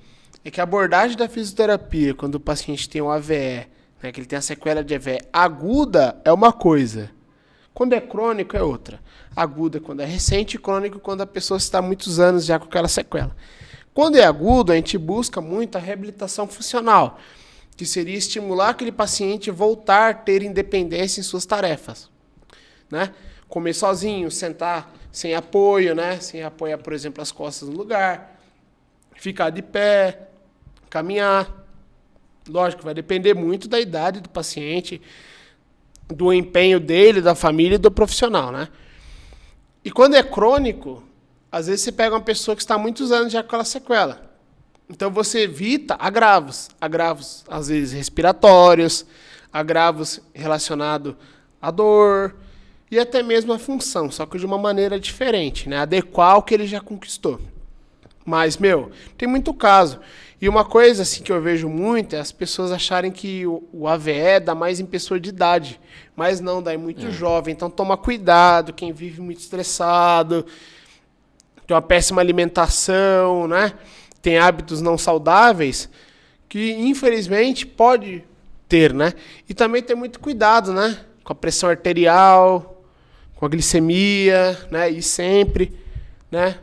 é que a abordagem da fisioterapia, quando o paciente tem um AVE, né, que ele tem a sequela de AVE aguda, é uma coisa. Quando é crônico, é outra. Aguda é quando é recente e crônico quando a pessoa está há muitos anos já com aquela sequela. Quando é agudo, a gente busca muito a reabilitação funcional, que seria estimular aquele paciente a voltar a ter independência em suas tarefas, né? Comer sozinho, sentar sem apoio, né? Sem apoiar, por exemplo, as costas no lugar, ficar de pé, caminhar. Lógico, vai depender muito da idade do paciente, do empenho dele, da família e do profissional, né? E quando é crônico, às vezes você pega uma pessoa que está há muitos anos já com aquela sequela. Então você evita agravos, às vezes respiratórios, agravos relacionados à dor e até mesmo à função, só que de uma maneira diferente, né? Adequar ao que ele já conquistou. Mas, tem muito caso. E uma coisa assim que eu vejo muito é as pessoas acharem que o AVE dá mais em pessoa de idade. Mas não, dá em muito jovem. Então toma cuidado, quem vive muito estressado, tem uma péssima alimentação, né? Tem hábitos não saudáveis, que infelizmente pode ter, né? E também ter muito cuidado, né? Com a pressão arterial, com a glicemia, né? E sempre, né?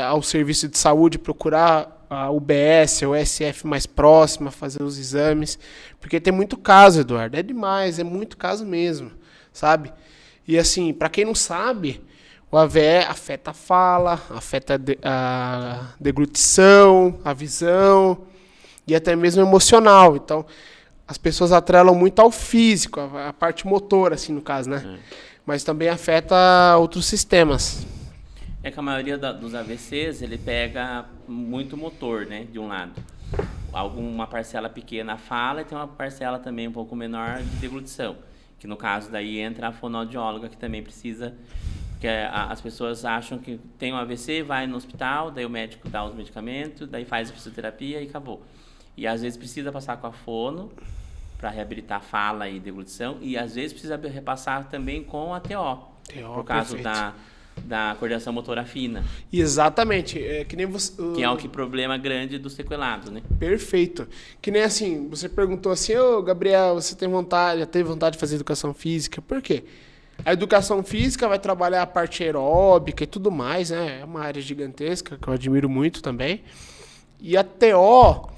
Ao serviço de saúde procurar a UBS ou SF mais próxima, fazer os exames, porque tem muito caso, Eduardo, é demais, é muito caso mesmo, sabe? E assim, para quem não sabe, o AVE afeta a fala, afeta a deglutição, a visão e até mesmo emocional. Então, as pessoas atrelam muito ao físico, a parte motora, assim, no caso, né? Mas também afeta outros sistemas. É que a maioria dos AVCs, ele pega muito motor, né, de um lado. Alguma parcela pequena fala e tem uma parcela também um pouco menor de deglutição. Que no caso daí entra a fonoaudióloga, que também precisa... Porque as pessoas acham que tem um AVC, vai no hospital, daí o médico dá os medicamentos, daí faz a fisioterapia e acabou. E às vezes precisa passar com a fono para reabilitar fala e deglutição, e às vezes precisa repassar também com a TO, por causa da coordenação motora fina. Exatamente. Que nem você... Que é o problema grande do sequelado, né? Perfeito. Que nem assim, você perguntou assim, Gabriel, você já teve vontade de fazer educação física? Por quê? A educação física vai trabalhar a parte aeróbica e tudo mais, né? É uma área gigantesca, que eu admiro muito também. E a TO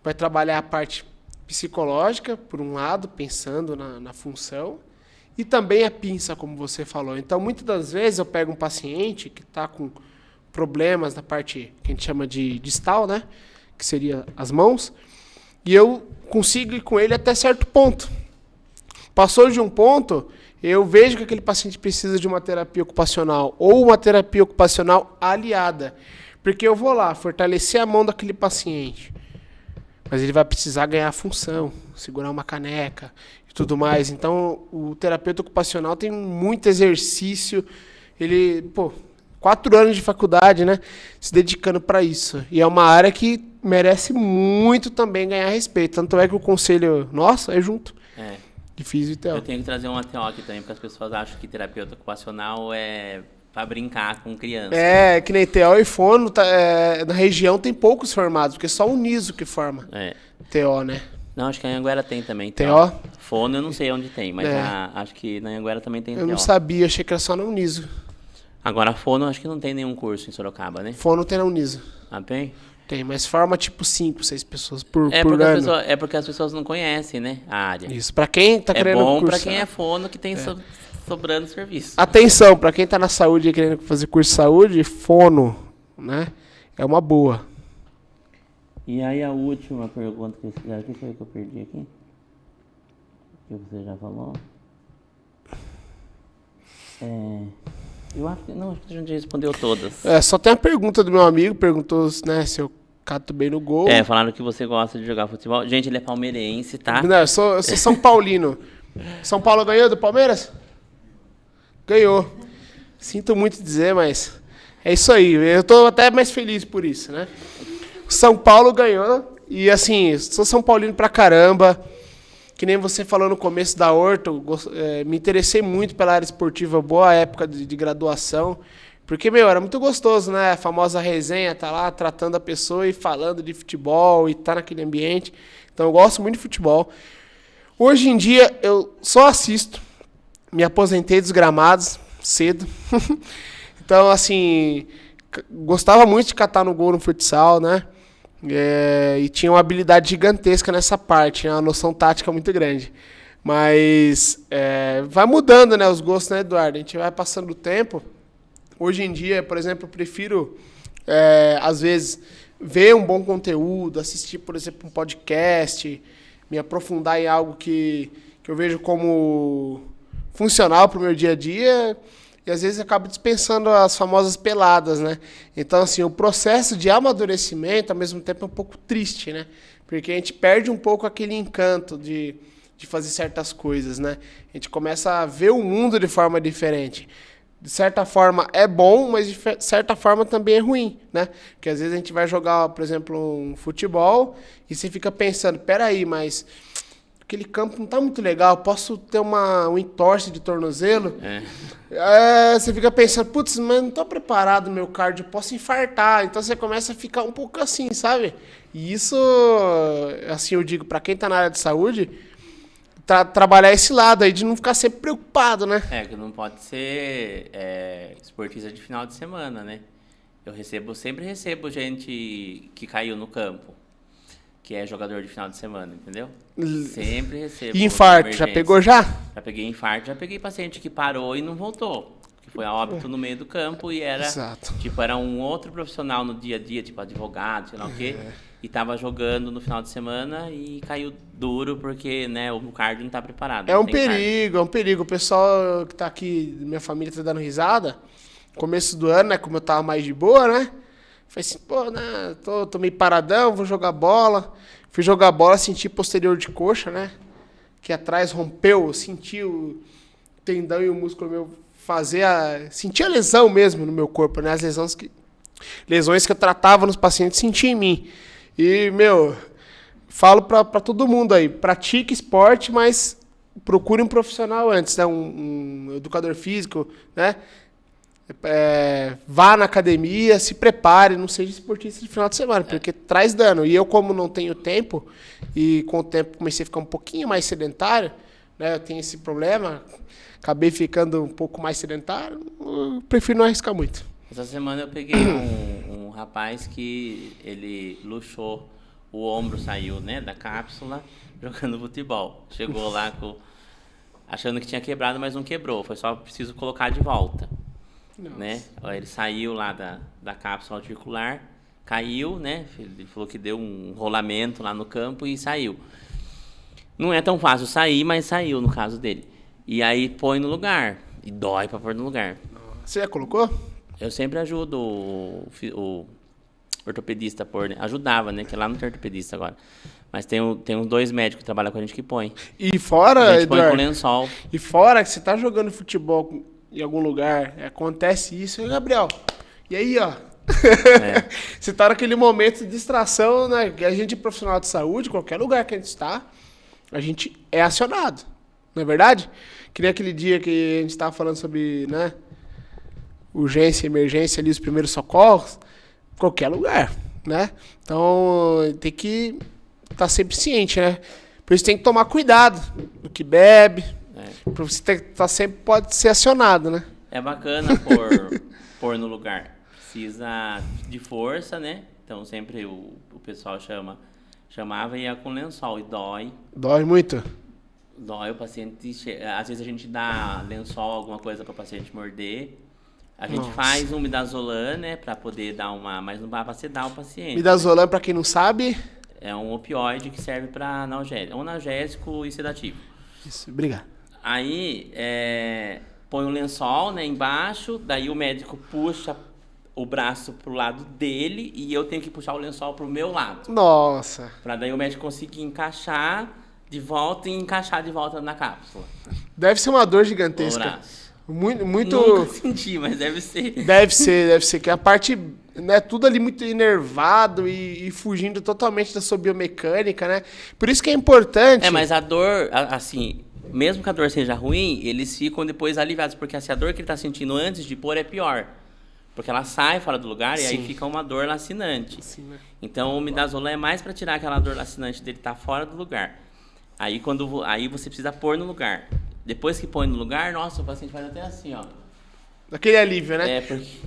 vai trabalhar a parte psicológica, por um lado, pensando na função, e também a pinça, como você falou. Então, muitas das vezes eu pego um paciente que está com problemas na parte que a gente chama de distal, né? Que seria as mãos, e eu consigo ir com ele até certo ponto. Passou de um ponto, eu vejo que aquele paciente precisa de uma terapia ocupacional ou uma terapia ocupacional aliada. Porque eu vou lá fortalecer a mão daquele paciente, mas ele vai precisar ganhar a função, segurar uma caneca e tudo mais. Então, o terapeuta ocupacional tem muito exercício. Ele, 4 anos de faculdade, né? Se dedicando para isso. E é uma área que merece muito também ganhar respeito. Tanto é que o conselho nosso é junto. De físio e TO. Eu tenho que trazer uma TO aqui também, porque as pessoas acham que terapeuta ocupacional é para brincar com criança. Que nem TO e fono, na região tem poucos formados, porque só o NISO que forma TO, né? Não, acho que a Anhanguera tem também. TO? Fono eu não sei onde tem, mas acho que na Anhanguera também tem TO. Eu não sabia, achei que era só na Uniso. Agora, fono acho que não tem nenhum curso em Sorocaba, né? Fono tem na Uniso. Ah, tem? Tem, mas forma tipo 5, 6 pessoas por ano. É porque as pessoas não conhecem, né, a área. Isso, pra quem tá querendo cursar. É bom cursar. pra quem é fono, que tem sobrando serviço. Atenção, pra quem tá na saúde e querendo fazer curso de saúde, fono, né? É uma boa. E aí a última pergunta que vocês fizeram, o que foi que eu perdi aqui? Que você já falou? Eu acho que não, acho que a gente respondeu todas. Só tem a pergunta do meu amigo, perguntou, né, se eu cato bem no gol. Falaram que você gosta de jogar futebol. Gente, ele é palmeirense, tá? Não, eu sou São Paulino. São Paulo ganhou do Palmeiras? Ganhou. Sinto muito dizer, mas é isso aí. Eu tô até mais feliz por isso, né? São Paulo ganhou e, assim, sou São Paulino pra caramba. Que nem você falou no começo da Horta, me interessei muito pela área esportiva, boa época de graduação. Porque, era muito gostoso, né? A famosa resenha, tá lá tratando a pessoa e falando de futebol e tá naquele ambiente. Então, eu gosto muito de futebol. Hoje em dia, eu só assisto. Me aposentei dos gramados cedo. Então, assim, gostava muito de catar no gol no futsal, né? E tinha uma habilidade gigantesca nessa parte, uma noção tática muito grande. Mas vai mudando, né, os gostos, né, Eduardo? A gente vai passando o tempo. Hoje em dia, por exemplo, eu prefiro, às vezes, ver um bom conteúdo, assistir, por exemplo, um podcast, me aprofundar em algo que eu vejo como funcional para o meu dia a dia. E às vezes acaba dispensando as famosas peladas, né? Então, assim, o processo de amadurecimento, ao mesmo tempo, é um pouco triste, né? Porque a gente perde um pouco aquele encanto de fazer certas coisas, né? A gente começa a ver o mundo de forma diferente. De certa forma é bom, mas de certa forma também é ruim, né? Porque às vezes a gente vai jogar, por exemplo, um futebol e você fica pensando, peraí, mas aquele campo não tá muito legal, posso ter um entorse de tornozelo? Você fica pensando, putz, mas não tô preparado, meu cardio, posso infartar. Então você começa a ficar um pouco assim, sabe? E isso, assim, eu digo, pra quem tá na área de saúde, trabalhar esse lado aí de não ficar sempre preocupado, né? Que não pode ser esportista de final de semana, né? Sempre recebo gente que caiu no campo, que é jogador de final de semana, entendeu? Sempre recebo. E infarto, já pegou já? Já peguei infarto, já peguei paciente que parou e não voltou. Que foi a óbito no meio do campo e era, Exato. tipo, era um outro profissional no dia a dia, tipo advogado, sei lá o quê. E tava jogando no final de semana e caiu duro porque, né, o cardio não tá preparado. É um perigo. O pessoal que tá aqui, minha família tá dando risada. Começo do ano, né, como eu tava mais de boa, né? Falei assim, pô, né, tô meio paradão, vou jogar bola. Fui jogar bola, senti posterior de coxa, né? Que atrás rompeu, senti o tendão e o músculo meu senti a lesão mesmo no meu corpo, né? As lesões que eu tratava nos pacientes, senti em mim. E, falo pra todo mundo aí, pratique esporte, mas procure um profissional antes, né? Um educador físico, né? Vá na academia, se prepare, não seja esportista de final de semana, porque traz dano. E eu, como não tenho tempo, e com o tempo comecei a ficar um pouquinho mais sedentário, né, eu tenho esse problema, acabei ficando um pouco mais sedentário, eu prefiro não arriscar muito. Essa semana eu peguei um rapaz que ele luxou, o ombro saiu, né, da cápsula, jogando futebol. Chegou lá achando que tinha quebrado, mas não quebrou, foi só preciso colocar de volta. Né? Ele saiu lá da cápsula articular, caiu, né? Ele falou que deu um rolamento lá no campo e saiu. Não é tão fácil sair, mas saiu no caso dele. E aí põe no lugar. E dói pra pôr no lugar. Você já colocou? Eu sempre ajudo o ortopedista a pôr, né? Ajudava, né? Que lá não tem ortopedista agora. Mas tem uns 2 médicos que trabalham com a gente que põe. E fora, a gente Eduardo, põe com lençol. E fora que você tá jogando futebol em algum lugar, acontece isso, Gabriel, e aí, ó, você tá naquele momento de distração, né, que a gente é profissional de saúde, qualquer lugar que a gente está, a gente é acionado, não é verdade? Que nem aquele dia que a gente estava falando sobre, né, urgência, emergência ali, os primeiros socorros, qualquer lugar, né, então tem que estar sempre ciente, né, por isso tem que tomar cuidado do que bebe, pra você sempre pode ser acionado, né? É bacana pôr no lugar. Precisa de força, né? Então sempre o pessoal chamava e ia com lençol. E dói. Dói muito? Dói, o paciente... Às vezes a gente dá lençol, alguma coisa para o paciente morder. A gente faz um midazolam, né? Para poder dar mas não dá para sedar o paciente. Midazolam, para quem não sabe... É um opioide que serve para analgésico. É um analgésico e sedativo. Isso, obrigado. Aí, põe um lençol, né, embaixo, daí o médico puxa o braço pro lado dele e eu tenho que puxar o lençol pro meu lado. Nossa. Pra daí o médico conseguir encaixar de volta e encaixar de volta na cápsula. Deve ser uma dor O gigantesca. braço. Muito. Nunca senti, mas deve ser. Deve ser. Que a parte, né, tudo ali muito enervado e fugindo totalmente da sua biomecânica, né? Por isso que é importante. Mas a dor, assim, mesmo que a dor seja ruim, eles ficam depois aliviados, porque assim, a dor que ele tá sentindo antes de pôr é pior. Porque ela sai fora do lugar e aí fica uma dor lacinante. Sim, né? Então o midazolam é mais para tirar aquela dor lacinante dele estar fora do lugar. Aí você precisa pôr no lugar. Depois que põe no lugar, nossa, o paciente faz até assim, ó. Aquele alívio, né?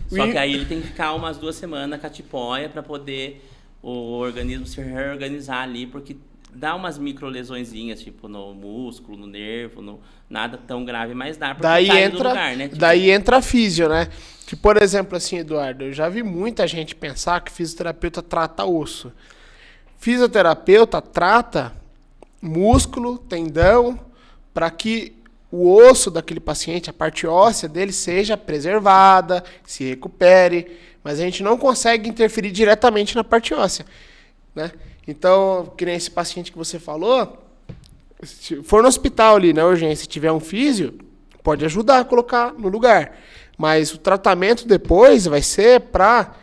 Só que aí ele tem que ficar umas 2 semanas com a tipóia para poder o organismo se reorganizar ali, porque dá umas microlesõezinhas, tipo no músculo, no nervo, nada tão grave, mas dá porque sai do lugar, né? Tipo, daí entra a físio, né? Que, por exemplo, assim, Eduardo, eu já vi muita gente pensar que fisioterapeuta trata osso. Fisioterapeuta trata músculo, tendão, para que o osso daquele paciente, a parte óssea dele, seja preservada, se recupere, mas a gente não consegue interferir diretamente na parte óssea, né? Então, que nem esse paciente que você falou, se for no hospital ali, na urgência, se tiver um físio, pode ajudar a colocar no lugar. Mas o tratamento depois vai ser para,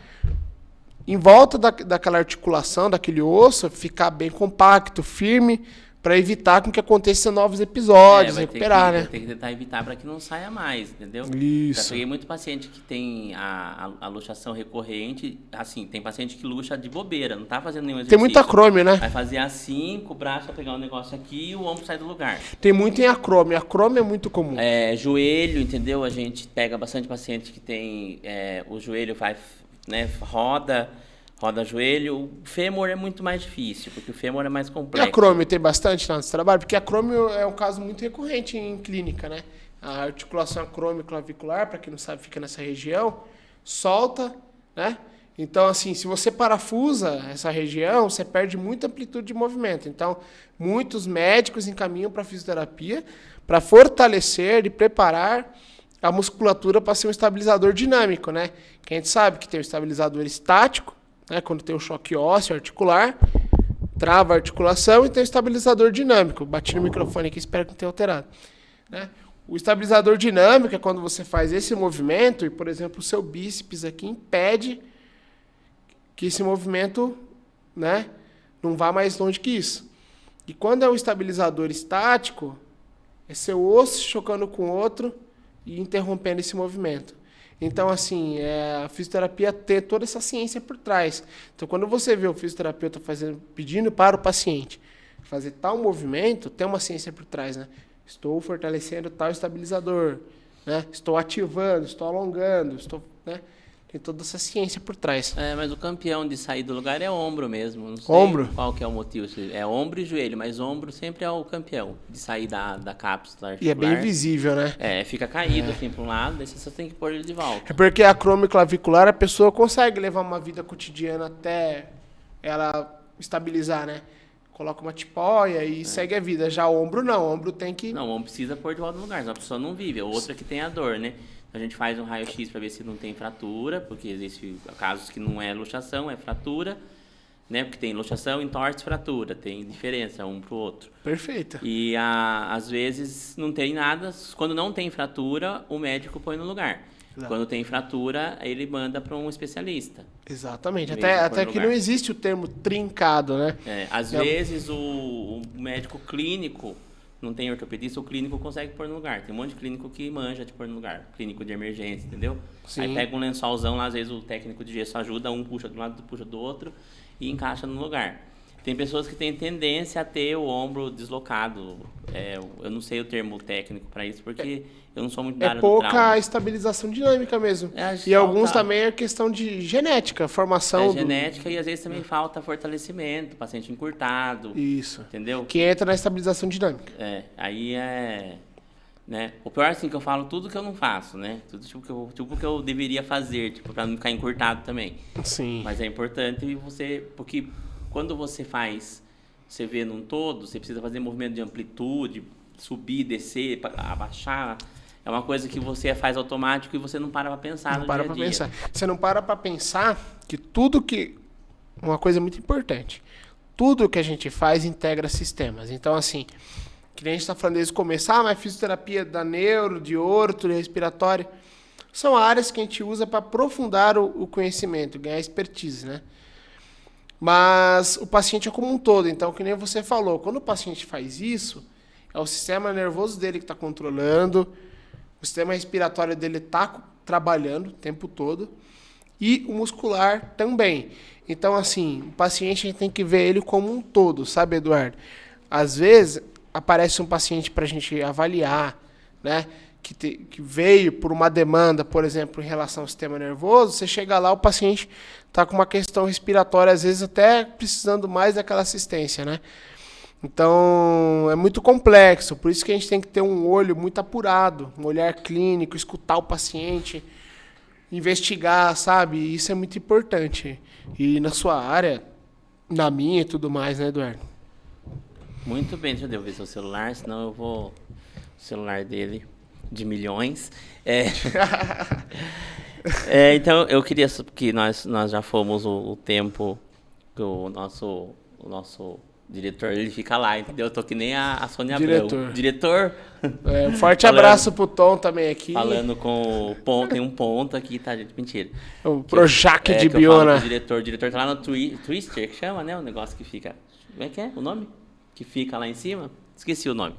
em volta daquela articulação, daquele osso, ficar bem compacto, firme, para evitar com que aconteçam novos episódios, recuperar, né? Tem que tentar evitar para que não saia mais, entendeu? Isso. Já peguei muito paciente que tem a luxação recorrente, assim, tem paciente que luxa de bobeira, não tá fazendo nenhum exercício. Tem muito acrômio, né? Vai fazer assim, com o braço vai pegar um negócio aqui e o ombro sai do lugar. Tem muito em acrômio. Acrômio é muito comum. Joelho, entendeu? A gente pega bastante paciente que tem o joelho vai, né, roda joelho. O fêmur é muito mais difícil, porque o fêmur é mais E complexo. acrômio tem bastante lá nesse trabalho? Porque acrômio é um caso muito recorrente em clínica, né? A articulação acrômio-clavicular, para quem não sabe, fica nessa região, solta, né? Então, assim, se você parafusa essa região, você perde muita amplitude de movimento. Então, muitos médicos encaminham para fisioterapia para fortalecer e preparar a musculatura para ser um estabilizador dinâmico, né? Que a gente sabe que tem o estabilizador estático, né, quando tem o choque ósseo articular, trava a articulação, e tem o estabilizador dinâmico. Bati no microfone aqui, espero que não tenha alterado. Né? O estabilizador dinâmico é quando você faz esse movimento e, por exemplo, o seu bíceps aqui impede que esse movimento, né, não vá mais longe que isso. E quando é um estabilizador estático, é seu osso chocando com o outro e interrompendo esse movimento. Então, assim, a fisioterapia tem toda essa ciência por trás. Então, quando você vê o fisioterapeuta pedindo para o paciente fazer tal movimento, tem uma ciência por trás, né? Estou fortalecendo tal estabilizador, né? Estou ativando, estou alongando, né? Tem toda essa ciência por trás. Mas o campeão de sair do lugar é ombro mesmo. Não sei Ombro? Qual que é o motivo. É ombro e joelho, mas ombro sempre é o campeão de sair da cápsula articular. E é bem visível, né? Fica caído assim para um lado, daí você só tem que pôr ele de volta. É porque a acrômio-clavicular, a pessoa consegue levar uma vida cotidiana até ela estabilizar, né? Coloca uma tipóia e segue a vida. Já o ombro não, o ombro tem que... Não, o ombro precisa pôr de volta no lugar, senão a pessoa não vive. A outra que tem a dor, né? A gente faz um raio-x para ver se não tem fratura, porque existem casos que não é luxação, é fratura, né? Porque tem luxação, entorse, fratura, tem diferença um pro outro. Perfeito. E às vezes não tem nada, quando não tem fratura, o médico põe no lugar. Exato. Quando tem fratura, ele manda para um especialista. Exatamente, até que não existe o termo trincado, né? Às vezes o médico clínico, não tem ortopedista, o clínico consegue pôr no lugar. Tem um monte de clínico que manja de pôr no lugar. Clínico de emergência, entendeu? Sim. Aí pega um lençolzão lá, às vezes o técnico de gesso ajuda, um puxa de um lado, puxa do outro e encaixa no lugar. Tem pessoas que têm tendência a ter o ombro deslocado. Eu não sei o termo técnico para isso, porque eu não sou muito da área do trauma. É pouca estabilização dinâmica mesmo. E alguns também é questão de genética, formação. Genética e às vezes também falta fortalecimento, paciente encurtado. Isso. Entendeu? Que entra na estabilização dinâmica. Aí né? O pior é assim que eu falo tudo que eu não faço, né? Tudo tipo que eu deveria fazer, tipo, para não ficar encurtado também. Sim. Mas é importante porque quando você vê num todo, você precisa fazer movimento de amplitude, subir, descer, abaixar. é uma coisa que você faz automático e você não para para pensar no dia a dia. Você não para para pensar que tudo que... Uma coisa muito importante. Tudo que a gente faz integra sistemas. Então, assim, que nem a gente está falando desde o começo, mas fisioterapia da neuro, de orto, de respiratório, são áreas que a gente usa para aprofundar o conhecimento, ganhar expertise, né? Mas o paciente é como um todo. Então, que nem você falou, quando o paciente faz isso, é o sistema nervoso dele que está controlando, o sistema respiratório dele está trabalhando o tempo todo e o muscular também. Então, assim, o paciente a gente tem que ver ele como um todo, sabe, Eduardo? Às vezes, aparece um paciente para a gente avaliar, né? Que veio por uma demanda, por exemplo, em relação ao sistema nervoso, você chega lá, o paciente está com uma questão respiratória, às vezes até precisando mais daquela assistência, né? Então, é muito complexo, por isso que a gente tem que ter um olho muito apurado, um olhar clínico, escutar o paciente, investigar, sabe? Isso é muito importante. E na sua área, na minha e tudo mais, né, Eduardo? Muito bem, deixa eu ver seu celular, senão eu vou... O celular dele... de milhões. Então, eu queria, porque nós já fomos o tempo que o nosso diretor, ele fica lá, entendeu? Eu tô que nem a Sônia Abrão. Diretor. Um forte abraço pro Tom também aqui. Falando com o ponto, tem um ponto aqui, tá, gente? Mentira. O Projac de Biona. O diretor tá lá no Twister, que chama, né? O negócio que fica... Como é que é o nome? Que fica lá em cima? Esqueci o nome.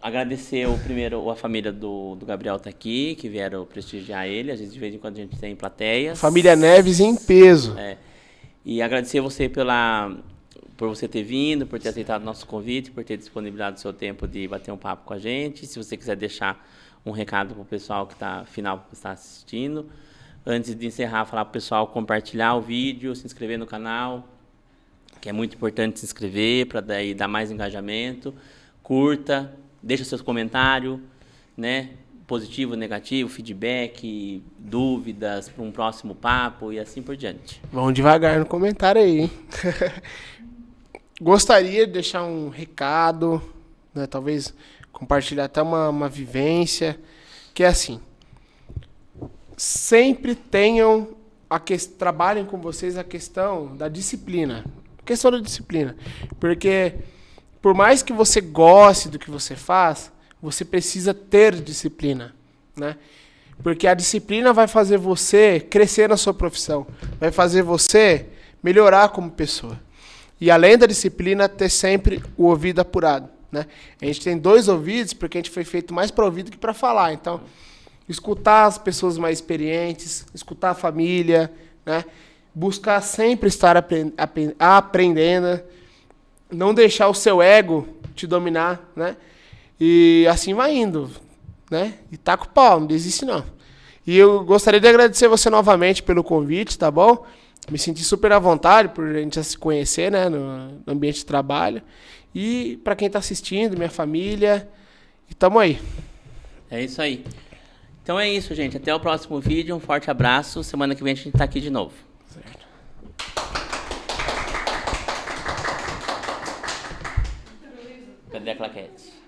Agradecer primeiro a família do Gabriel tá aqui, que vieram prestigiar ele. Às vezes, de vez em quando, a gente tem plateias. Família Neves em peso. E agradecer você por você ter vindo, por ter aceitado o nosso convite, por ter disponibilizado o seu tempo de bater um papo com a gente. Se você quiser deixar um recado para o pessoal que está assistindo. Antes de encerrar, falar para o pessoal compartilhar o vídeo, se inscrever no canal, que é muito importante se inscrever para daí dar mais engajamento. Curta. Deixa seus comentários, né? Positivo, negativo, feedback, dúvidas para um próximo papo e assim por diante. Vamos devagar no comentário aí, hein? Gostaria de deixar um recado, né? Talvez compartilhar até uma vivência, que é assim, sempre trabalhem com vocês a questão da disciplina. Porque... por mais que você goste do que você faz, você precisa ter disciplina, né? Porque a disciplina vai fazer você crescer na sua profissão, vai fazer você melhorar como pessoa. E além da disciplina, ter sempre o ouvido apurado, né? A gente tem 2 ouvidos, porque a gente foi feito mais para ouvir do que para falar. Então, escutar as pessoas mais experientes, escutar a família, né? Buscar sempre estar aprendendo, não deixar o seu ego te dominar, né? E assim vai indo, né? E taca o pau, não desiste não. E eu gostaria de agradecer você novamente pelo convite, tá bom? Me senti super à vontade por a gente já se conhecer, né? No ambiente de trabalho. E para quem está assistindo, minha família, e tamo aí. É isso aí. Então é isso, gente. Até o próximo vídeo. Um forte abraço. Semana que vem a gente tá aqui de novo. Certo. Cadê a claquete?